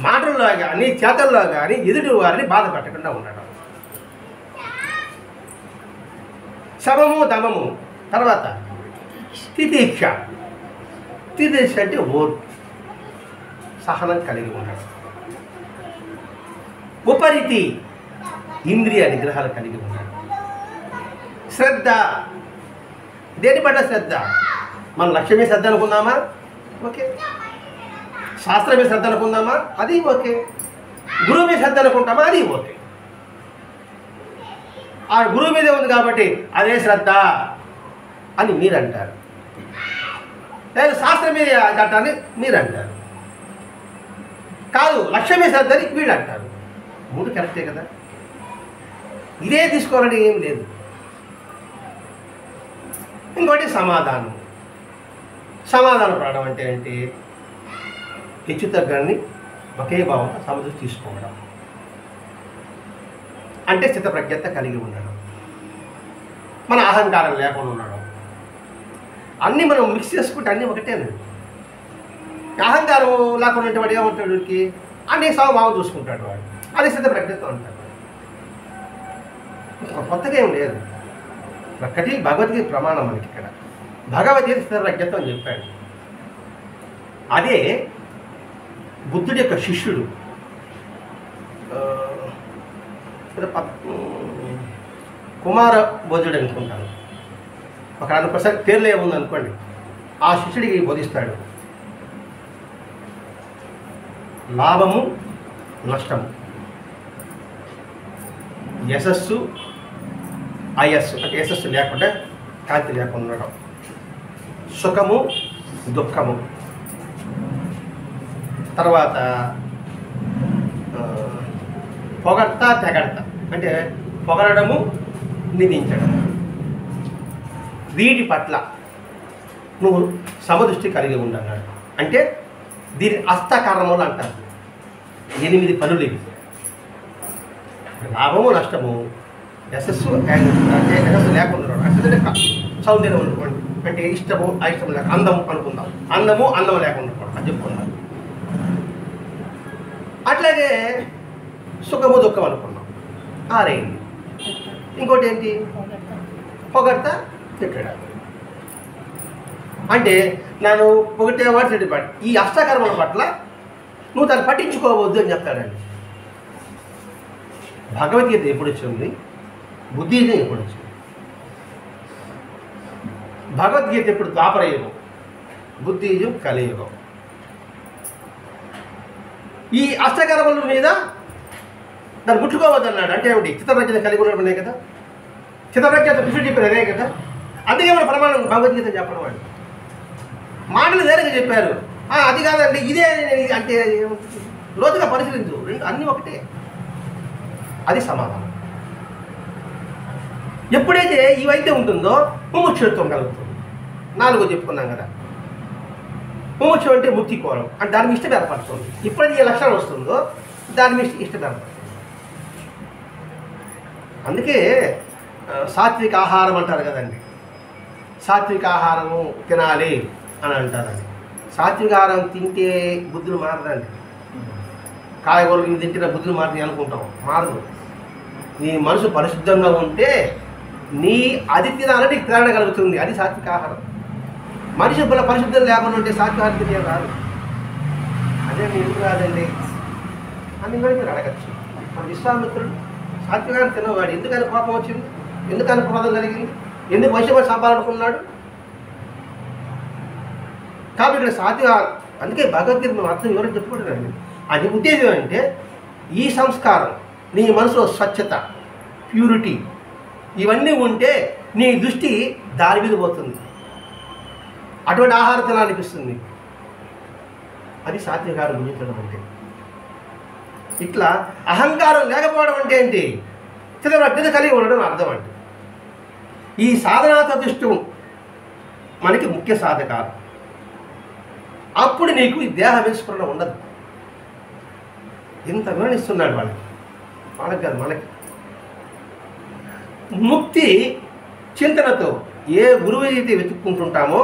మాటల్లో కానీ చేతల్లో కానీ ఎదుటి వారిని బాధ పెట్టకుండా ఉండడం. శమము, దమము. తర్వాత తితీక్ష. తితీక్ష అంటే ఓర్పు, సహనం కలిగి ఉండడం. ఉపరితి ఇంద్రియ నిగ్రహాలు కలిగి ఉండడం. శ్రద్ధ. దేని పట్ల శ్రద్ధ? మన లక్ష్యమే శ్రద్ధ అనుకుందామా? ఓకే. శాస్త్రమే శ్రద్ధ అనుకుందామా? అది ఓకే. గురువు శ్రద్ధ అనుకుంటామా? అది ఓకే. ఆ గురువు మీదే ఉంది కాబట్టి అదే శ్రద్ధ అని మీరు అంటారు, లేదా శాస్త్రం మీద అంటారని మీరు అంటారు. కాదు, లక్ష్యమే శ్రద్ధ అని వీళ్ళు అంటారు. 3 కరెక్టే కదా. ఇదే తీసుకోవాలని ఏం లేదు. ఇంకోటి సమాధానం. సమాధానం పడడం అంటే ఏంటి? హెచ్చు తగ్గాన్ని ఒకే భావంతో సమదృష్టి తీసుకోవడం. అంటే స్థితప్రజ్ఞత కలిగి ఉండడం, మన అహంకారం లేకుండా ఉండడం. అన్నీ మనం మిక్స్ చేసుకుంటే అన్నీ ఒకటేనండి. అహంకారం లేకుండా వాడు ఏమంటాడు? వాడికి అన్ని సమభావం చూసుకుంటాడు వాడు. అది స్థితప్రజ్ఞత్వం అంటారు. కొత్తగా ఏం లేదు. ఒక్కటి భగవద్గీత ప్రమాణం మనకి ఇక్కడ. భగవద్గీత స్థితప్రజ్ఞత్వం అని చెప్పాడు. అదే బుద్ధుడి యొక్క శిష్యుడు కుమార బోధుడు అనుకుంటాను, ఒక 100% పేర్లు ఏముంది అనుకోండి. ఆ శిష్యుడికి బోధిస్తాడు లాభము నష్టము, యశస్సు అయస్సు, అంటే యశస్సు లేకుండా కాంతి లేకుండా ఉండడం, సుఖము దుఃఖము, తర్వాత పొగడ్త తెగడత, అంటే పొగడము నిందించడం. వీటి పట్ల నువ్వు సమదృష్టి కలిగి ఉండన్నాడు. అంటే దీని అష్టకర్మలు అంటారు. 8 పనులు ఇవి. లాభము నష్టము, యశస్సు అంటే యశస్సు లేకుండా, అంటే సౌందర్యం అనుకోండి, అంటే ఇష్టము అయిష్టము లేక, అందము అనుకుందాం, అందము అందం లేకుండా అది చెప్పుకుందాం. అట్లాగే సుఖము దుఃఖం అనుకున్నాం, 6 అయింది. ఇంకోటి ఏంటి? పొగడ్త తిట్టడం. అంటే నన్ను పొగిటేవాడు తిట్టేవాడు. ఈ అష్టకర్మల పట్ల నువ్వు దాన్ని పట్టించుకోవద్దు అని చెప్తాడండి. భగవద్గీత ఎప్పుడు వచ్చింది? బుద్ధిజం ఎప్పుడు వచ్చింది? భగవద్గీత ఎప్పుడు? ద్వాపరయుగం. బుద్ధిజం కలియుగం. ఈ అష్టకర్మల మీద దాన్ని ముట్టుకోవద్దు అన్నాడు. అంటే ఏమిటి? చిత్తప్రజ్ఞత కలిగి ఉండడమే కదా. చిత్తప్రజ్ఞత కృష్ణుడు చెప్పారు అదే కదా. అందుకే మన ప్రమాణం భగవద్గీత చెప్పడం వాడు. మాటలు వేరేగా చెప్పారు. అది కాదండి ఇదే అంటే లోతుగా పరిశీలించు, అన్నీ ఒకటే. అది సమాధానం. ఎప్పుడైతే ఈ వైద్యం ఉంటుందో ముముక్షుత్వం కలుగుతుంది. 4 చెప్పుకున్నాం కదా. ముముక్షు అంటే ముక్తి కోరం, అంటే దాని ఇష్టం ఏర్పడుతుంది. ఎప్పుడైతే ఏ లక్షణం వస్తుందో దాని మీద ఇష్టం ఏర్పడుతుంది. అందుకే సాత్విక ఆహారం అంటారు కదండి. సాత్విక ఆహారము తినాలి అని అంటారండి. సాత్విక ఆహారం తింటే బుద్ధులు మారదండి. కాయగూరలు తింటే బుద్ధులు మారని అనుకుంటాం, మారదు. నీ మనసు పరిశుద్ధంగా ఉంటే నీ అది తినాలని నీకు ప్రేరణ కలుగుతుంది. అది సాత్విక ఆహారం. మనిషి పరిశుద్ధం లేకుండా ఉంటే సాత్విక ఆహారం తినే రాదు. అదే మీకు రాదండి అని కూడా మీరు అడగచ్చు. మన విశ్వామిత్రుడు సాత్వికాన్ని తినవాడు. ఎందుకని కోపం వచ్చింది? ఎందుకని ప్రమాదం కలిగింది? ఎందుకు వైశ్యమని సంపాలనుకున్నాడు? కాబట్టి ఇక్కడ సాత్విక, అందుకే భగవద్గీత మనం అర్థం వివరం చెప్పుకుంటున్నాను. అది ఉద్దేశం అంటే ఈ సంస్కారం, నీ మనసులో స్వచ్ఛత, ప్యూరిటీ ఇవన్నీ ఉంటే నీ దృష్టి దారి మీద పోతుంది. అటువంటి ఆహారం తినాలనిపిస్తుంది. అది సాత్వికారం గురించడం అంటే. ఇట్లా అహంకారం లేకపోవడం అంటే ఏంటి? చిత్రప్రజ్ఞత కలిగి ఉండడం అర్థం అంటే. ఈ సాధనా చతుష్టం మనకి ముఖ్య సాధకాలు. అప్పుడు నీకు ఈ దేహ విస్మరణ ఉండదు. ఇంత వివరణిస్తున్నాడు వాళ్ళకి కాదు మనకి. ముక్తి చింతనతో ఏ గురువు అయితే వెతుక్కుంటుంటామో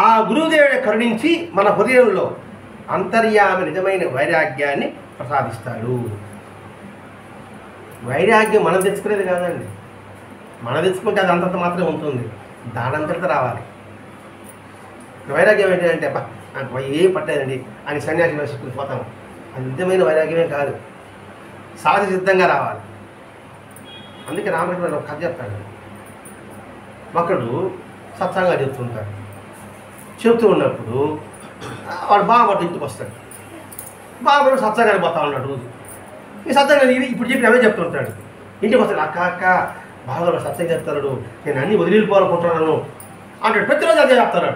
ఆ గురువుదేవుని కరుణించి మన హృదయంలో అంతర్యామి నిజమైన వైరాగ్యాన్ని ప్రసాదిస్తాడు. వైరాగ్యం మనం తెచ్చుకునేది కాదండి. మనం తెచ్చుకుంటే అది అంతంత మాత్రమే ఉంటుంది, దానంతటితో రావాలి. వైరాగ్యం ఏంటంటే అబ్బా నాకు ఏం పట్టలేదండి అని సన్యాసి వేసుకుని పోతాము. అది నిజమైన వైరాగ్యమే కాదు, సహజ సిద్ధంగా రావాలి. అందుకే రామకృష్ణ ఒక కథ చెప్తాడు. ఒకడు సత్సంగా చెప్తుంటాడు. చెప్తూ ఉన్నప్పుడు వాడు బావడు ఇంటికి వస్తాడు. బావడు సత్సంగానికి పోతా ఉన్నాడు రోజు. ఈ సత్సంగా ఇప్పుడు చెప్పి అవే చెప్తుంటాడు. ఇంటికి వస్తాడు. అక్క అక్క బావగారు సత్సంగా చెప్తాడు, నేను అన్నీ వదిలిపోవాలనుకుంటున్నాను అంటాడు. ప్రతిరోజు అదే చెప్తాడు.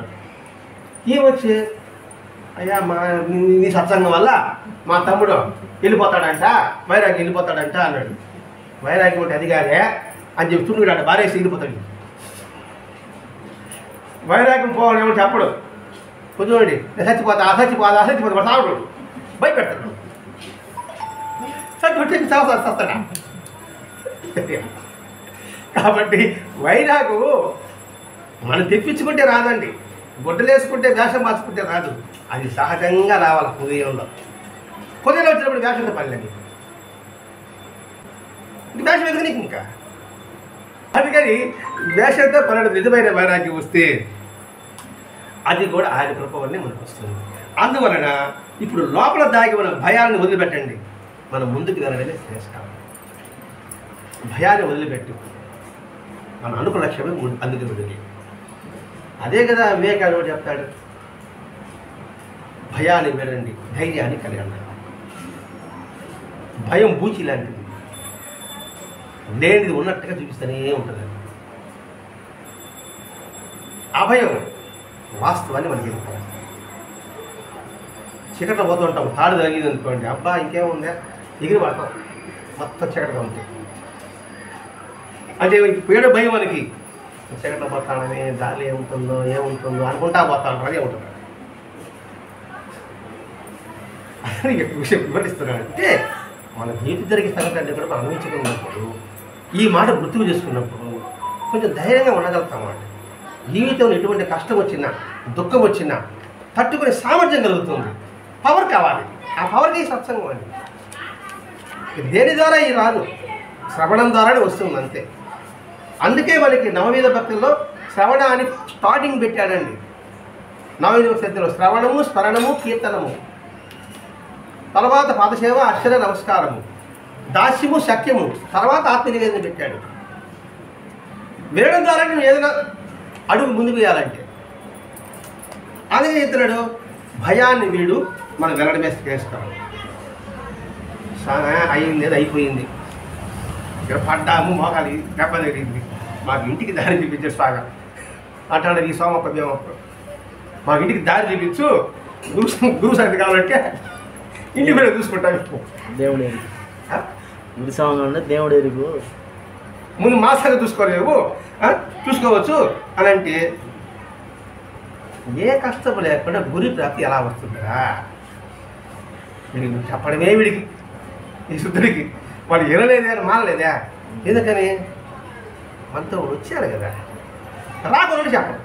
ఏమొచ్చి అయ్యా నీ సత్సంగం వల్ల మా తమ్ముడు వెళ్ళిపోతాడంట, వైరాగ్యం వెళ్ళిపోతాడంట అన్నాడు. వైరాగ్యం అంటే అది కాదే అని చెప్పి తుమ్మిడాడు, భార్యేసి వెళ్ళిపోతాడు. వైరాగ్యం పోవాలి ఏమో చెప్పడు. కొంచెం అసచ్చిపోతా సాగుడు భయపెడతాడు. చచ్చిపెట్టి చస్తాడా. కాబట్టి వైరాగు మనం తెప్పించుకుంటే రాదండి, గుడ్డలేసుకుంటే వేషం మార్చుకుంటే రాదు. అది సహజంగా రావాలి హృదయంలో. పొద్దున వచ్చినప్పుడు వేషంతో పనిలేదు, వేషం ఎందుకు నీకు ఇంకా? అందుకని వేషంతో పని నిజమైన వైరాగ్యం వస్తే అది కూడా ఆయన కృప వల్లే మనకు వస్తుంది. అందువలన ఇప్పుడు లోపల దాగి మన భయాన్ని వదిలిపెట్టండి, మనం ముందుకు వెళ్ళడమే శ్రేష్టం. భయాన్ని వదిలిపెట్టు, మన అనుకున్న లక్ష్యమే అందుకు వెళ్ళి. అదే కదా వివేకానంద చెప్తాడు, భయాన్ని వెళ్ళండి, ధైర్యాన్ని కలిగండి. భయం బూచి లాంటిది, లేనిది ఉన్నట్టుగా చూపిస్తూనే ఉంటుంది. అభయం వాస్తవాన్ని మనకి చీకట్లో పోతూ ఉంటాం, తాడు తగిలింది అనుకోండి, అబ్బా ఇంకేముందా ఎగిరి పడతాం, మొత్తం చీకటిగా ఉంటుంది. అంటే పేడ భయం మనకి, చీకట్లో పోతానని దారి ఏముంటుందో అనుకుంటా పోతా ఉంటాం, అదే ఉంటుంది. అని విషయం వివరిస్తున్నాడు. అంటే మన జీవితం జరిగే సంగతి కూడా మనం అన్వించుకున్నప్పుడు, ఈ మాట గుర్తుకు చేసుకున్నప్పుడు కొంచెం ధైర్యంగా ఉండగలుగుతామాట. జీవితంలో ఎటువంటి కష్టం వచ్చినా దుఃఖం వచ్చినా తట్టుకునే సామర్థ్యం కలుగుతుంది. పవర్ కావాలి, ఆ పవర్కి సత్సంగం అండి. దేని ద్వారా ఈ రాదు, శ్రవణం ద్వారానే వస్తుంది అంతే. అందుకే మనకి నవవిధ భక్తుల్లో శ్రవణ అని స్టార్టింగ్ పెట్టాడండి. నవవిధ భక్తుల్లో శ్రవణము, స్మరణము, కీర్తనము, తర్వాత పాదసేవ, అక్షర నమస్కారము, దాస్యము, శక్యము, తర్వాత ఆత్మనివేదన పెట్టాడు. వినడం ద్వారా నువ్వు ఏదైనా అడుగు ముందుకు వేయాలంటే అందుకే చెప్తున్నాడు, భయాన్ని వీడు మనం వెళ్ళడమే చేస్తాం. అయింది, అది అయిపోయింది, ఇక్కడ పడ్డాము, మోకాలి దెబ్బ తగిలింది, మాకు ఇంటికి దారి చూపించాడు సాగా అంటాడు ఈ సోమప్ప దేవప్ప. మాకు ఇంటికి దారి చూపించు, గురు సంగతి కావాలంటే ఇంటి మీద చూసుకుంటాను. దేవుడు ఎరుగు, గురుస్వామి దేవుడు ఎరుగు, ముందు మా సంగతి చూసుకోలేవు, చూసుకోవచ్చు అని అంటే ఏ కష్టం లేకుండా గురి ప్రాప్తి ఎలా వస్తుందిరా? వీడికి నువ్వు చెప్పడమే వీడికి, ఈ శుద్ధుడికి వాడు వినలేదే అని మానలేదా? ఎందుకని మనతో వచ్చాడు కదా, రాకుండా చెప్పడం.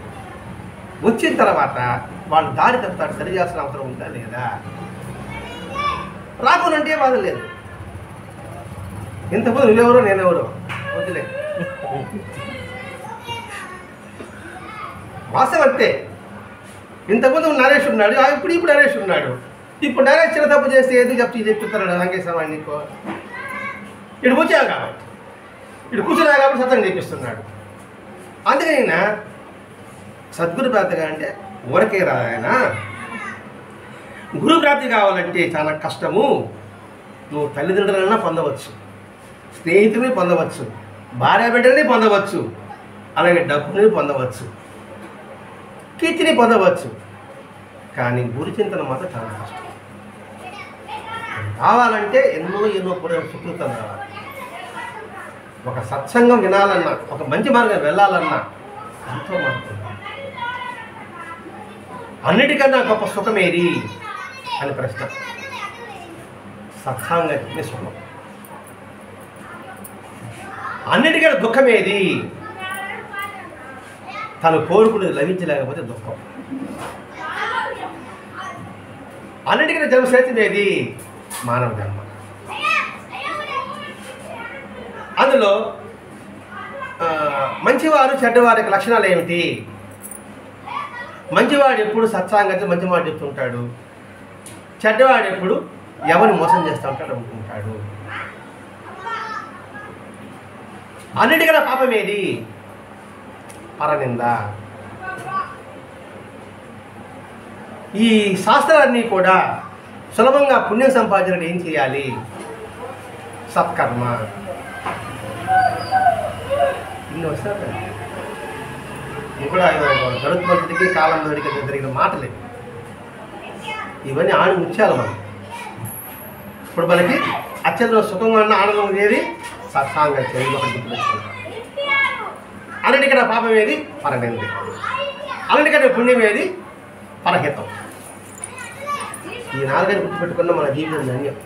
వచ్చిన తర్వాత వాళ్ళు దారి తప్పుతాడు, సరి చేయాల్సిన అవసరం ఉందా లేదా? రాకుండా బాధ లేదు. ఇంతకుముందు నువ్వెవరో నేనెవరో వద్దులే, వాస్తవం అంతే. ఇంతకుముందు నరేష్ ఉన్నాడు, ఇప్పుడు నరేష్ ఉన్నాడు. ఇప్పుడు నరేష్ చిన్న తప్పు చేస్తే ఎందుకు చెప్తున్నాడు వెంకటేశ్వర నీకు? ఇటు కూర్చోవు కాబట్టి, ఇటు కూర్చున్నా కాబట్టి సత్యం చేపిస్తున్నాడు. అందుకని ఆయన సద్గురు ప్రాప్తిగా అంటే ఊరకే రా ఆయన. గురు ప్రాప్తి కావాలంటే చాలా కష్టము. నువ్వు తల్లిదండ్రులైనా పొందవచ్చు, స్నేహితుల్ని పొందవచ్చు, భార్య బిడ్డల్ని పొందవచ్చు, అలాగే డబ్బుని పొందవచ్చు, కీర్తిని పొందవచ్చు. కానీ గురు చింతన మాత్రం చాలా కష్టం. కావాలంటే ఎన్నో సుకృతం కావాలి. ఒక సత్సంగం వినాలన్నా, ఒక మంచి మార్గం వెళ్ళాలన్నా ఎంతో మార్గం. అన్నిటికన్నా గొప్ప సుఖమేది అని ప్రశ్న. సత్సంగమే సుఖం. అన్నిటికన్నా దుఃఖమేది? తను కోరుకునేది లభించలేకపోతే దుఃఖం. అన్నిటికన్నా జన్మ శ్రేష్టమేది? మానవ జన్మ. అందులో మంచివారు చెడ్డవారి యొక్క లక్షణాలు ఏమిటి? మంచివాడు ఎప్పుడు సత్సాంగతి మంచి మాట చెప్తుంటాడు, చెడ్డవాడు ఎప్పుడు ఎవరిని మోసం చేస్తూ ఉంటాడు అనుకుంటాడు. అన్నిటికన్నా పాపం ఏది? పరనింద. ఈ శాస్త్రాలన్నీ కూడా సులభంగా పుణ్యం సంపాదించడానికి ఏం చేయాలి? సత్కర్మ. ఇన్ని వస్తారు ఇవి కూడా గరుత్మంతుడికి కాలంలోడికి జరిగిన మాటలే. ఇవన్నీ ఆడి ముత్యాలు మనం. ఇప్పుడు మనకి అత్యంత సుఖంగా ఉన్న ఆనందం ఏది? సత్సాంగం చేయాలి. అన్నిటికన్నా పాపం ఏది? పరనింద. అన్నిటికన్నా పుణ్యం ఏది? పరహితం. ఈ నాలుగైదు గుర్తుపెట్టుకున్న మన జీవితం ధన్యం.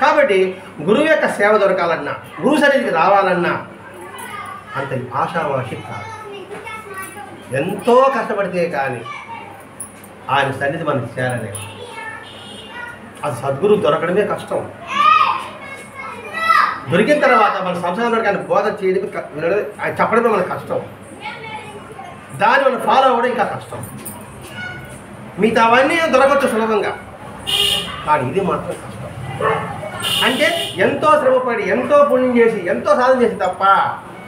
కాబట్టి గురువు యొక్క సేవ దొరకాలన్నా, గురువు సన్నిధికి రావాలన్నా అంత ఆషామాషి కాదు. ఎంతో కష్టపడితే కానీ ఆయన సన్నిధి మనకి చేరలేదు. అది సద్గురు దొరకడమే కష్టం. దొరికిన తర్వాత మన సంసారంలో కానీ బోధ చేయడం అది చెప్పడమే మనకు కష్టం. దాన్ని మనం ఫాలో అవ్వడం ఇంకా కష్టం. మిగతా అవన్నీ దొరకవచ్చు సులభంగా, కానీ ఇది మాత్రం కష్టం. అంటే ఎంతో శ్రమపడి ఎంతో పుణ్యం చేసి ఎంతో సాధన చేసి తప్ప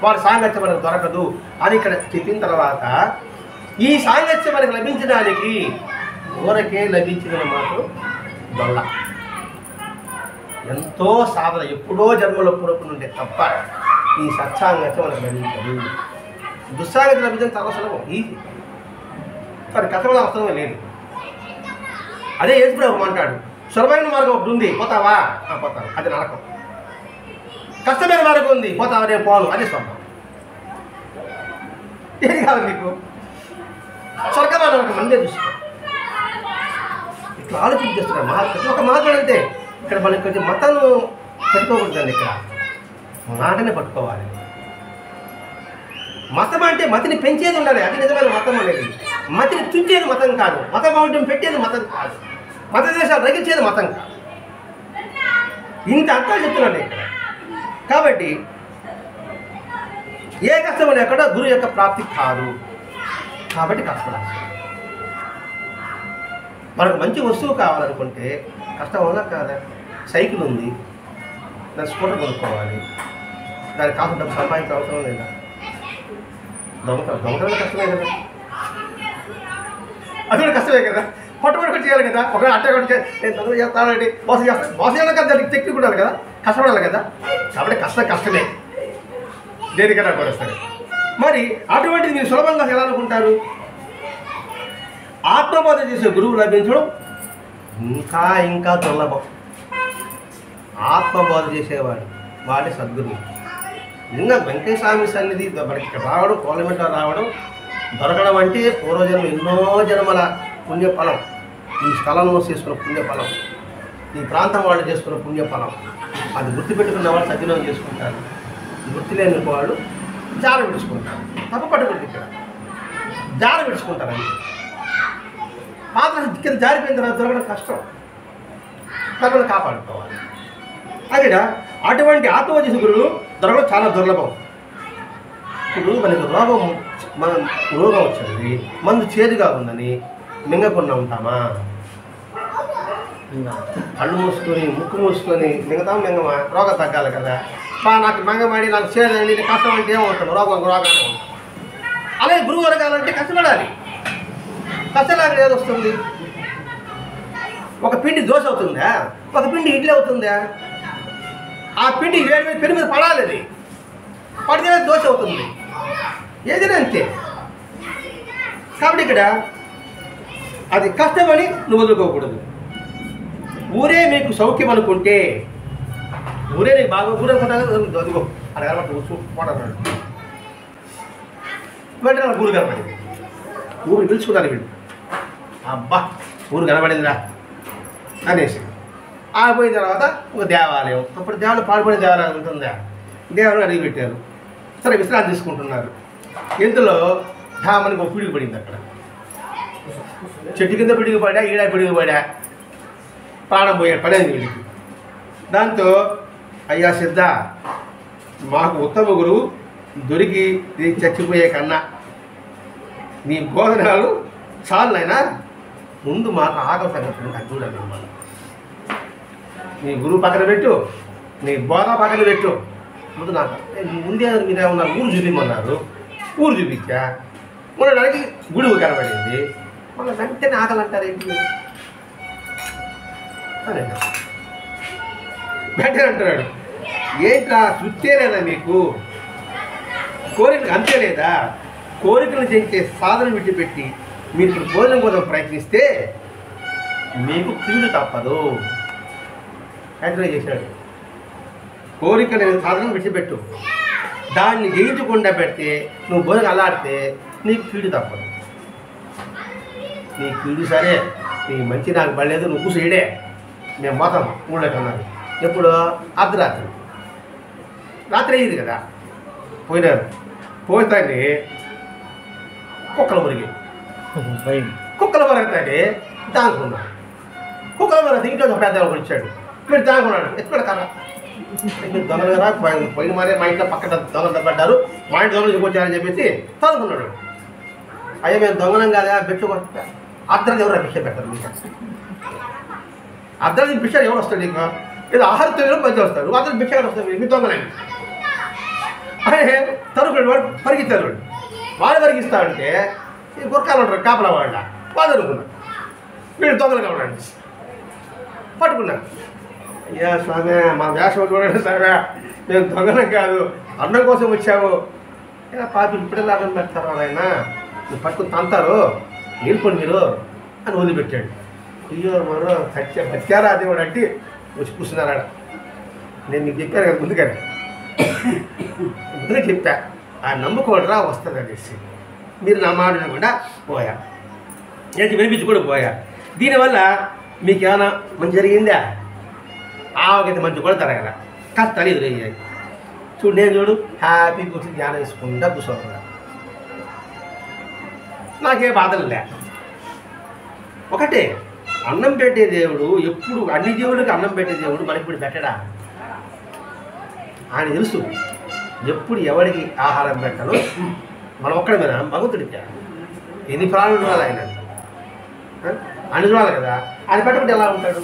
వారి సాంగత్యం మనకు దొరకదు అని ఇక్కడ చెప్పిన తర్వాత ఈ సాంగత్యం మనకు లభించడానికి ఊరకే లభించిన మాత్రం దొల్ల. ఎంతో సాధన ఎప్పుడో జన్మలో పూర్వపు నుండే తప్ప ఈ సత్సాంగత్యం మనకు లభించదు. దుస్సాంగత్యం లభించడం చాలా సులభం, ఈజీ. కానీ కష్టమైన అవసరమే లేదు. అదే యేసుప్రభు అంటాడు, సులభమైన మార్గం ఒకటి ఉంది, పోతావా? పోతాను, అది నరకం. కష్టమైన మార్గం ఉంది, పోతావా? నేను పోను, అదే స్వర్గం. ఏది కాదు నీకు స్వర్గమైన ఒక మందే చూసుకో. ఇట్లా ఆలోచించేస్తున్నాడు మహాత్ముడు. ఒక మహాత్ముడు అంటే ఇక్కడ మనకి కొంచెం మతం పెట్టుకోకూడదండి. ఇక్కడ మాటనే పట్టుకోవాలి. మతం అంటే మతిని పెంచేది ఉండాలి, అది నిజమైన మతం అనేది. మతిని తుంచేది మతం కాదు, మత బాగుంటం పెట్టేది మతం కాదు, మత దేశాలు రగించేది మతం కాదు. ఇంత అర్థాలు చెప్తున్నాను ఇక్కడ. కాబట్టి ఏ కష్టం ఎక్కడ గురువు యొక్క ప్రాప్తి కాదు. కాబట్టి కష్టపడాలి. మనకు మంచి వస్తువు కావాలనుకుంటే కష్టం వల్ల కాదా? సైకిల్ ఉంది, దాని స్కూటర్ కొనుక్కోవాలి, దానికి కాకుండా డబ్బు సంపాదించిన అవసరం లేదా? దొంగతనం కష్టమే కదా, అది కూడా కష్టమే కదా. పట్టుబడి చేయాలి కదా. ఒకవేళ అట్టే కూడా నేను తొందరగా చేస్తానండి, మోసం చేస్తాను, మోసం చేయడం కదా, దానికి టెక్నిక్ ఉండాలి కదా, కష్టపడాలి కదా. కాబట్టి కష్టమే దేనికైనా కూడా సరే. మరి అటువంటిది మీరు సులభంగా ఎలా అనుకుంటారు? ఆత్మబోధ చేసే గురువు లభించడం ఇంకా ఇంకా దుర్లభం. ఆత్మబోధ చేసేవాడు వాడే సద్గురువు. ఇంకా వెంకటేశ్వర సన్నిధి మనకి ఇక్కడ రావడం, పార్లమెంట్లో రావడం, దొరకడం అంటే పూర్వజన్మ ఎన్నో జన్మల పుణ్యఫలం. ఈ స్థలంలో చేసుకున్న పుణ్యఫలం, ఈ ప్రాంతం వాళ్ళు చేసుకున్న పుణ్యఫలం. అది గుర్తుపెట్టుకున్న వాళ్ళు సద్వినియోగం చేసుకుంటారు, గుర్తు లేని వాళ్ళు జార విడుచుకుంటారు. తప్పు పట్టుకుంటే ఇక్కడ జార విడుచుకుంటారు. అంటే పాత్ర కింద జారిపోయిన తర్వాత దొరకడం కష్టం, తనను కాపాడుకోవాలి. అక్కడ అటువంటి ఆత్మవచేసి గురువులు దొరకడం చాలా దుర్లభం. ఇప్పుడు మనకి రోగం వచ్చింది, మందు చేదుగా ఉందని మింగకుండా ఉంటామా? కళ్ళు మూసుకొని ముక్కు మూసుకొని మింగతాం. మింగమా? రోగం తగ్గాలి కదా. నాకు మింగమాడి నాకు చేదండి కష్టం అంటే ఏమవుతాం? రోగాన్ని ఉంటాం. అలాగే గురువు దొరకాలంటే కష్టపడాలి. కష్టం ఏది వస్తుంది? ఒక పిండి దోశ అవుతుందా? ఒక పిండి ఇడ్లీ అవుతుందా? ఆ పిండి వేడి పెను మీద పడాలి, అది పడితేనే దోశ అవుతుంది. ఏదైనా అంతే. కాబట్టి ఇక్కడ అది కష్టమని నువ్వు వదులుకోకూడదు. ఊరే మీకు సౌఖ్యం అనుకుంటే, ఊరే నీకు బాగా ఊరు అనుకుంటా అదిగో అలా పోడన్నాడు. వెంటనే ఊరు కనపడింది. ఊరు పిలుచుకున్నారు వీళ్ళు. అబ్బా ఊరు కనబడిందిరా అనేసి ఆగిపోయిన తర్వాత ఒక దేవాలయం. అప్పుడు దేవాలయం పాడుపడే దేవాలయం ఉంటుందా? దేవాలయం అడిగి పెట్టారు. సరే విశ్రాంతి తీసుకుంటున్నారు. ఇందులో ధామనికి ఒక పిడుగు పడింది. అక్కడ చెట్టు కింద పిడుగు పడా, ఈడ పిడుగు పడా, ప్రాణం పోయాడు, పడేది వీడికి. దాంతో అయ్యా సిద్ధ, మాకు ఉత్తమ గురువు దొరికి నీ చచ్చిపోయే కన్నా నీ బోధనాలు చాలునైనా ముందు మాకు ఆకలి తగ్గట్టు అది చూడండి. నీ గురువు పక్కన పెట్టు, నీ బోధ పక్కన పెట్టు. ముందు నాకు ముందే మీరేమన్నారు ఊరు చూపించమన్నారు, ఊరు చూపించా. ఉండడానికి గుడి కనబడింది. మన వెంటనే ఆకలి అంటారేంటి అని వెంటనే అంటున్నాడు. ఏంట్రా తృప్తే లేదా మీకు? కోరికలు అంతే లేదా? కోరికలు చేసే సాధన విడిచిపెట్టి మీరు ఇప్పుడు భోజనం కోసం ప్రయత్నిస్తే మీకు కీడు తప్పదు. వెంటనే చేశాడు. కోరికలు సాధన విడిచిపెట్టు, దాన్ని జయించకుండా పెడితే నువ్వు భోజనం అల్లాడితే నీకు కీడు తప్పదు. నీ కీడు సరే, నీ మంచి నాకు పడలేదు, నువ్వు కూసేయడే, మేము పోతాం ఊళ్ళోకి అన్నారు. ఎప్పుడు? అర్ధరాత్రి. రాత్రి అయ్యింది కదా. పోయినారు. పోతానే కుక్కలు మురిగి కుక్కలు మరుగుతాయి దానుకున్నారు. కుక్కల మన ఇంట్లో ఒక పెద్ద ఒకడు వచ్చాడు. వీడు దాక్కున్నాడు, ఎత్తుకోడు కర్ర. మీరు దొంగలు కదా, పోయిన మరే మా ఇంట్లో పక్కన దొంగలు దెబ్బడ్డారు, మా ఇంటి దొంగలు చెప్పొచ్చారని చెప్పేసి తనుకున్నాడు. అయ్యా మేము దొంగలం కాదా, బిడ్డ కొట్టా. అర్ధరాత్రి ఎవరు భిక్ష పెట్టారు మీకు? అర్ధరాత్రి భిక్ష ఎవరు వస్తాడు నీకు? ఏదో ఆహారం తెలియడం మధ్య వస్తాడు, అతను భిక్ష వస్తాడు, మీ దొంగలని అదే తరుకుడు. వాడు పరిగెత్తారు, వాడు పరిగిస్తా ఉంటే గురకాలు ఉంటారు కాపలా వాళ్ళ, వాళ్ళు అనుకున్నాడు వీడు దొంగలు కావాలండి. పట్టుకున్నాడు. అయ్యా స్వామి మా వేషం చూడండి స్వామి, మేము దొంగలం కాదు, అన్నం కోసం వచ్చాము. పాపి ఇప్పుడెలా అన్నం పెడతారు ఆయన, మీరు పట్టుకుని తంతారు, నిలుపండి మీరు అని వదిలిపెట్టాడు. అయ్యో మరో బతికారా దేవుడు అంటే వచ్చి కూర్చున్నారాడ. నేను మీకు చెప్పాను కదా ముందుగానే చెప్పా, ఆ నమ్ముకోడరా వస్తుంది అనేసి. మీరు నా మాట వినకుండా పోయా, నేను వినిపించి కూడా పోయా. దీనివల్ల మీకు ఏమైనా మంచి జరిగిందా? ఆవకైతే మంచి కూడా తరగల, కష్టాలు ఎదురయ్యాయి. చూడు నేను చూడు హ్యాపీ కూర్చొని ధ్యానం వేసుకుంటా కూర్చోకుండా, నాకే బాధలు లే. ఒకటే, అన్నం పెట్టే దేవుడు ఎప్పుడు అన్ని దేవుడికి అన్నం పెట్టే దేవుడు మనకి ఇప్పుడు పెట్టడా? ఆయన తెలుసు ఎప్పుడు ఎవరికి ఆహారం పెట్టాలో. మనం ఒక్కడి మీద భగవంతుడికి ఎన్ని ప్రాణులు చూడాలి ఆయన, అన్ని చూడాలి కదా. ఆయన పెట్టకుండా ఎలా ఉంటాడు?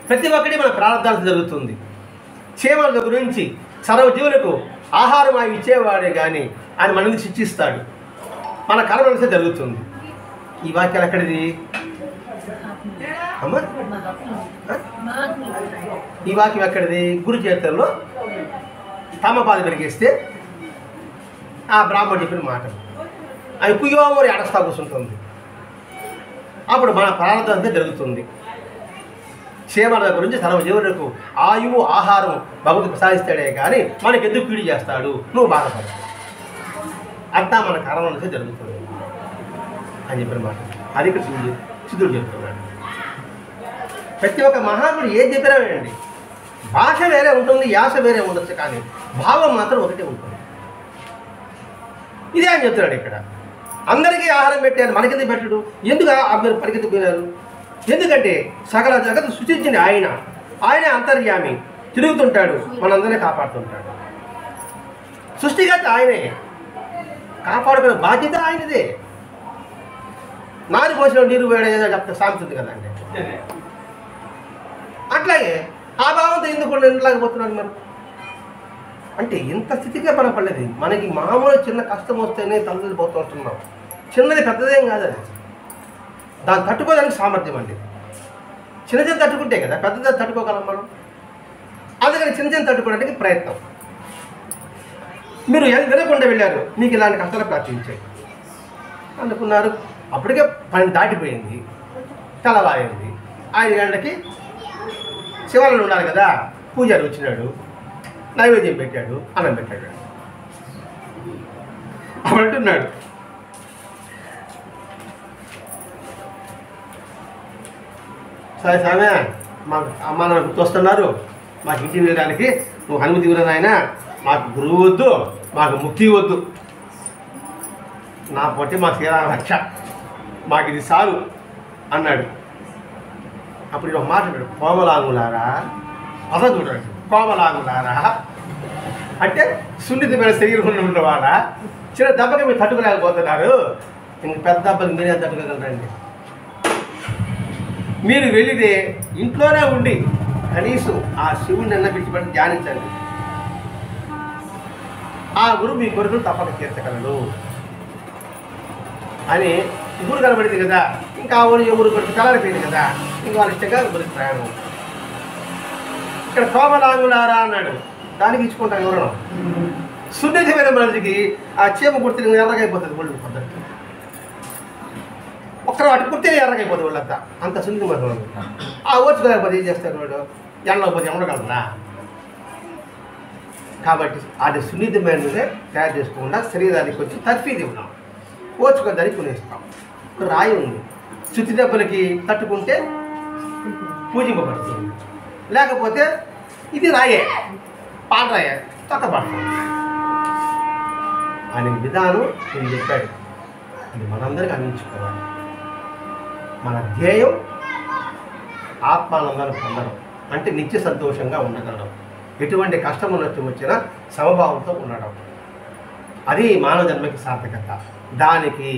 ప్రతి ఒక్కటి మన ప్రారంభాలు జరుగుతుంది. చీమల గురించి సర్వజీవులకు ఆహారం ఆయన ఇచ్చేవాడే కానీ ఆయన మనల్ని శిక్షిస్తాడు. మన కర్మలసే జరుగుతుంది. ఈ వాక్యాలు ఎక్కడిది అమ్మా? ఈ వాక్యం ఎక్కడిది? గురు చేతుల్లో తమపాది పెరిగేస్తే ఆ బ్రాహ్మణుడు చెప్పిన మాట అది కుయోమరి అడస్తా కూర్చుంటుంది. అప్పుడు మన ప్రారంభం అంతా జరుగుతుంది. క్షేమాల గురించి సర్వజీవులకు ఆయువు ఆహారం భగవంతుడు ప్రసాదిస్తాడే కానీ మనకి ఎందుకు పీడి చేస్తాడు, నువ్వు బాధపడు, అంతా మన కారణం నుంచి జరుగుతుంది అని చెప్పిన మాట. అది ఇక్కడ సిద్ధుడు చెప్తున్నాడు. ప్రతి ఒక్క మహాత్ముడు ఏది చెప్పినా వినండి. భాష వేరే ఉంటుంది, యాస వేరే ఉండొచ్చు, కానీ భావం మాత్రం ఒకటే ఉంటుంది. ఇదే అని చెప్తున్నాడు ఇక్కడ. అందరికీ ఆహారం పెట్టారు, మనకెందుకు పెట్టడు? ఎందుకు మీరు పరిగెత్తిపోయినారు? ఎందుకంటే సకల జగత్తు సృష్టించింది ఆయన, ఆయనే అంతర్యామి, తిరుగుతుంటాడు, మనందరినీ కాపాడుతుంటాడు. సృష్టిగత ఆయనే, కాపాడుకునే బాధ్యత ఆయనదే. నాది పోసిన నీరు వేడేదో చెప్తే సాగుతుంది కదా అంటే, అట్లాగే ఆ భావంతో ఎందుకు ఉండలేకపోతున్నాడు మరి? అంటే ఇంత స్థితిగా మనం పడలేదు. మనకి మామూలు చిన్న కష్టం వస్తేనే తల్లి పోతూ ఉంటున్నాం. చిన్నది పెద్దదేం కాదు, అది దాన్ని తట్టుకోవడానికి సామర్థ్యం అండి. చిన్న చిన్న తట్టుకుంటే కదా పెద్దది తట్టుకోగలం మనం. అందుకని చిన్న చిన్న తట్టుకోవడానికి ప్రయత్నం. మీరు వినకుండా వెళ్ళారు, మీకు ఇలాంటి కష్టాలు ప్రార్థించాయి అనుకున్నారు. అప్పటికే పని దాటిపోయింది, తెల్లవారింది. 5 గంటలకి శివాలయం ఉండాలి కదా, పూజారి వచ్చినాడు, నైవేద్యం పెట్టాడు, అన్నం పెట్టాడు. అప్పుడు అంటున్నాడు, సరే సామె మాకు అమ్మ నాన్న గుర్తొస్తున్నారు, మాకు ఇంటికి వెళ్ళడానికి నువ్వు అనుమతి ఇవ్వలేదు ఆయన, మాకు గురువు వద్దు, మాకు ముక్తి వద్దు, నా పొట్టి మాకు తీరా రక్ష, మాకు ఇది చాలు అన్నాడు. అప్పుడు ఒక మాట అంటాడు, కోమలాంగులారా, అసలు చూడండి, కోమలాంగులారా అంటే సున్నితమైన శరీరం ఉన్నవాడా, చిన్న దెబ్బకి మీరు తట్టుకోలేకపోతున్నారు, ఇంక పెద్ద దెబ్బకి మీరే తట్టుకోగలరండి. మీరు వెళ్ళితే ఇంట్లోనే ఉండి కనీసం ఆ శివుని నిన్నబెట్టి ధ్యానించండి, ఆ గురువు మీ కొరకు తప్పక తీర్చగలడు అని. ఊరు కనబడింది కదా, ఇంకా ఊరు ఎవరు కొరకు కలరిపోయింది కదా, ఇంకా వాళ్ళ ఇష్టంగా గురికి ప్రయాణం. ఇక్కడ కోమలాంగులారా అన్నాడు, దానికి ఇచ్చుకుంటాను ఎవరన్నా. సున్నితమైన మనిషికి ఆ చీమ కుర్తి ఎర్రగైపోతుంది ఒళ్ళు, పద్ధతి ఒక్కరు అటు కుర్తే ఎర్రగైపోతుంది వాళ్ళంతా, అంత సున్నితమైన వాళ్ళు. ఆ ఓర్చుకోలేకపోతే ఏం చేస్తారు వాడు, ఎండలో పోతే ఉండగలరా? కాబట్టి అది సున్నితమైనదే తయారు చేసుకోకుండా శరీరానికి వచ్చి తర్ఫీది ఉన్నాం, ఓర్చుకోదానికి కొనేస్తాం. రాయి ఉంది, శుద్ధి దెబ్బలకి తట్టుకుంటే పూజింపబడుతుంది, లేకపోతే ఇది రాయే పాలరాయే తొక్కబడుతుంది. అనే విధానం నేను చెప్పాడు. ఇది మనందరికీ అందించుకోవాలి. మన ధ్యేయం ఆత్మానందాన్ని పొందడం, అంటే నిత్య సంతోషంగా ఉండగలడం, ఎటువంటి కష్టం వచ్చినా సమభావంతో ఉండడం. అది మానవ జన్మకి సార్థకత. దానికి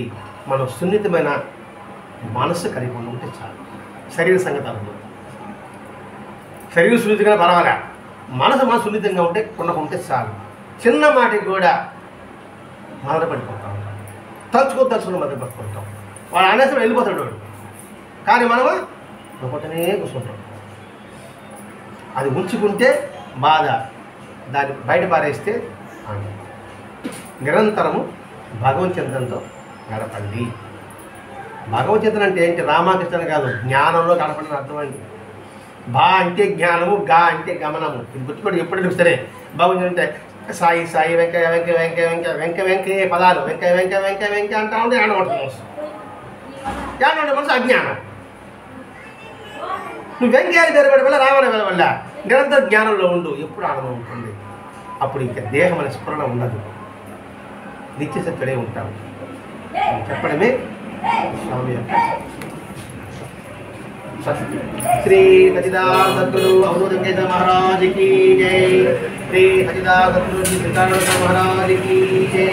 మనం సున్నితమైన మనస్సు కలిగి ఉంటే చాలు. శరీర సంగతాలు శరీర సున్నితంగా పర్వాలే, మనసు సున్నితంగా ఉంటే చాలు. చిన్న మాటకి కూడా మొదలు పడిపోతూ ఉంటాం, తలుచుకుని మొదలు పడుతుంటాం. వాడు అనేసి వెళ్ళిపోతాడు వాడు, కానీ మనము ఒకటనే కూర్చుంటాం. అది ఉంచుకుంటే బాధ, దాన్ని బయట పారేస్తే ఆనందం. నిరంతరము భగవద్చింతనతో గడపండి. భగవద్చింతన అంటే ఏంటి? రామకృష్ణ కాదు, జ్ఞానంలో గడపండి అర్థమండి. బా అంటే జ్ఞానము, గా అంటే గమనము. ఇది గుర్తుపడి ఎప్పుడు చూస్తారే. భగవద్గీత అంటే సాయి సాయి వెంకయ్య వెంకయ్య వెంకయ్య వెంకయ్య వెంకయ్య వెంకయ్య పదాలు వెంకయ్య వెంకయ్య వెంకయ్య వెంకయ్య అంటా ఉంటే ఆడబడుతుంది మనసు. ఏమంటే మనసు అజ్ఞానం. నువ్వు వెంకయ్య పెరగడం వల్ల రావడం వల్ల నిరంతర జ్ఞానంలో ఉండు, ఎప్పుడు ఆనందం ఉంటుంది. అప్పుడు ఇంకా దేహం అనే స్ఫురణ ఉండదు, నిత్యసత్తుడే ఉంటావు. చెప్పడమే స్వామి యొక్క శ్రీ సచిదానంద సద్గురు అవధూత కేశవ మహారాజ్ की जय। श्री सचिदानंद सद्गुरु जी महाराज की जय।